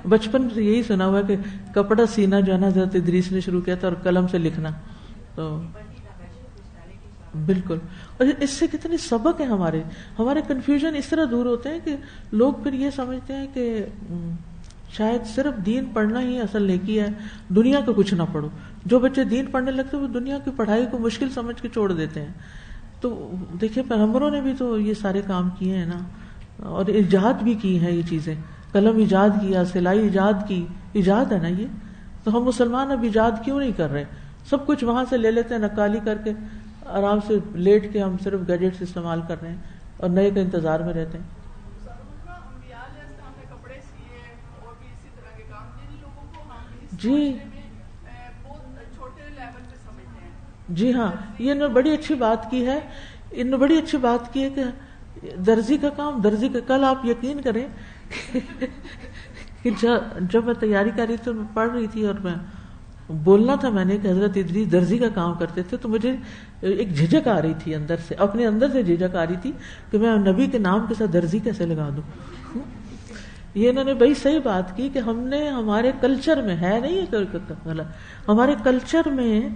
بچپن سے یہی سنا ہوا کہ کپڑا سینا جو ہے نا حضرت ادریس نے شروع کیا تھا، اور قلم سے لکھنا. تو بالکل، اور اس سے کتنے سبق ہیں ہمارے کنفیوژن اس طرح دور ہوتے ہیں کہ لوگ پھر یہ سمجھتے ہیں کہ شاید صرف دین پڑھنا ہی اصل نیکی ہے، دنیا کا کچھ نہ پڑھو. جو بچے دین پڑھنے لگتے ہیں وہ دنیا کی پڑھائی کو مشکل سمجھ کے چھوڑ دیتے ہیں. تو دیکھیں پیغمبروں نے بھی تو یہ سارے کام کیے ہیں نا. اور ایجاد بھی کی ہیں یہ چیزیں. قلم ایجاد کیا, سلائی ایجاد کی, ایجاد ہے نا یہ. تو ہم مسلمان اب ایجاد کیوں نہیں کر رہے؟ سب کچھ وہاں سے لے لیتے ہیں نقالی کر کے, آرام سے لیٹ کے ہم صرف گیجٹس استعمال کر رہے ہیں اور نئے کے انتظار میں رہتے ہیں. جی جی ہاں, یہ انہوں نے بڑی اچھی بات کی ہے. انہوں نے بڑی اچھی بات کی ہے کہ درزی کا کام, درزی کا, کل آپ یقین کریں کہ جب میں تیاری کر رہی تھی تو میں پڑھ رہی تھی اور میں بولنا تھا میں نے کہ حضرت ادریس درزی کا کام کرتے تھے, تو مجھے ایک جھجک آ رہی تھی اندر سے, اپنے اندر سے جھجک آ رہی تھی کہ میں نبی کے نام کے ساتھ درزی کیسے لگا دوں. یہ انہوں نے بڑی صحیح بات کی کہ ہم نے ہمارے کلچر میں ہے نہیں, ہمارے کلچر میں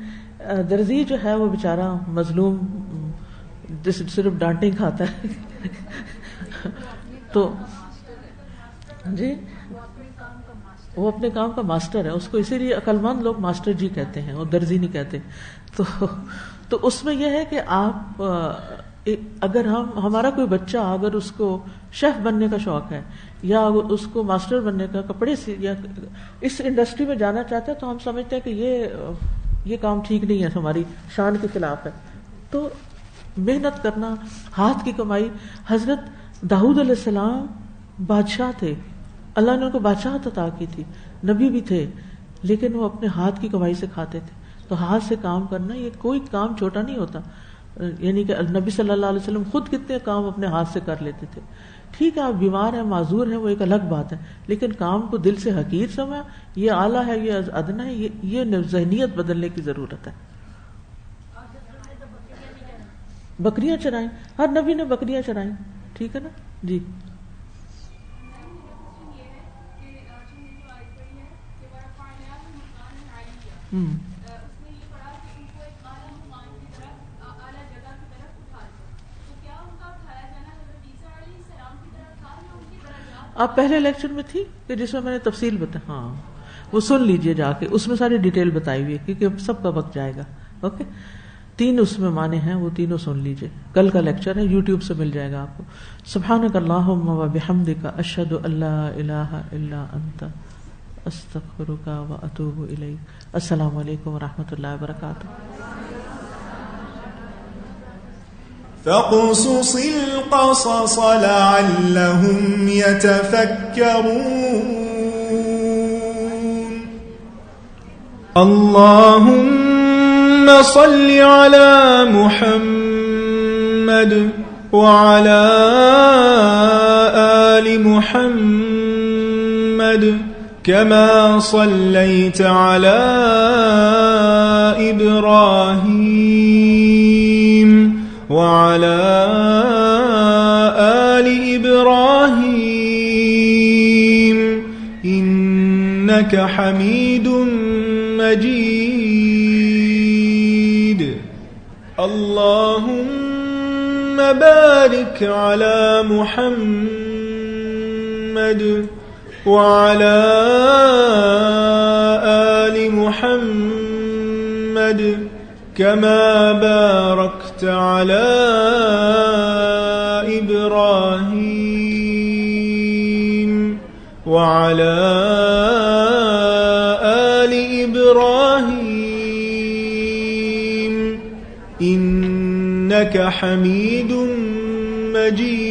درزی جو ہے وہ بیچارہ مظلوم صرف ڈانٹیں کھاتا ہے. تو جی وہ اپنے کام کا ماسٹر ہے, اس کو اسی لیے عقل مند لوگ ماسٹر جی کہتے ہیں, وہ درزی نہیں کہتے. تو اس میں یہ ہے کہ آپ اگر ہمارا کوئی بچہ اگر اس کو شیف بننے کا شوق ہے یا اس کو ماسٹر بننے کا, کپڑے سے یا اس انڈسٹری میں جانا چاہتا ہے, تو ہم سمجھتے ہیں کہ یہ کام ٹھیک نہیں ہے, ہماری شان کے خلاف ہے. تو محنت کرنا, ہاتھ کی کمائی. حضرت داؤد علیہ السلام بادشاہ تھے, اللہ نے ان کو بادشاہت عطا کی تھی, نبی بھی تھے, لیکن وہ اپنے ہاتھ کی کمائی سے کھاتے تھے. تو ہاتھ سے کام کرنا یہ کوئی کام چھوٹا نہیں ہوتا. یعنی کہ نبی صلی اللہ علیہ وسلم خود کتنے کام اپنے ہاتھ سے کر لیتے تھے. ٹھیک ہے آپ بیمار ہیں, معذور ہیں, وہ ایک الگ بات ہے, لیکن کام کو دل سے حقیر سمجھا, یہ اعلیٰ ہے, یہ ادنا ہے, یہ ذہنیت بدلنے کی ضرورت ہے. بکریاں چرائیں, ہر نبی نے بکریاں چرائیں, ٹھیک ہے نا جی. آپ پہلے لیکچر میں تھی کہ جس میں نے تفصیل بتائی, ہاں وہ سن لیجئے جا کے, اس میں ساری ڈیٹیل بتائی ہوئی ہے کیونکہ سب کا وقت جائے گا. اوکے, 3 اس میں معنی ہیں, وہ تینوں سن لیجئے. کل کا لیکچر ہے, یوٹیوب سے مل جائے گا آپ کو. سبحانک اللہم و بحمدک, اشہد ان لا الہ الا انت, استغفرک و اتوب الیک. السلام علیکم و رحمۃ اللہ وبرکاتہ. فاقصص القصص لعلهم يتفكرون. اللهم صل على محمد وعلى آل محمد كما صليت على إبراهيم وعلى آل إبراهيم إنك حميد مجيد. اللهم بارك على محمد وعلى آل محمد كما باركت على إبراهيم وعلى آل إبراهيم إنك حميد مجيد.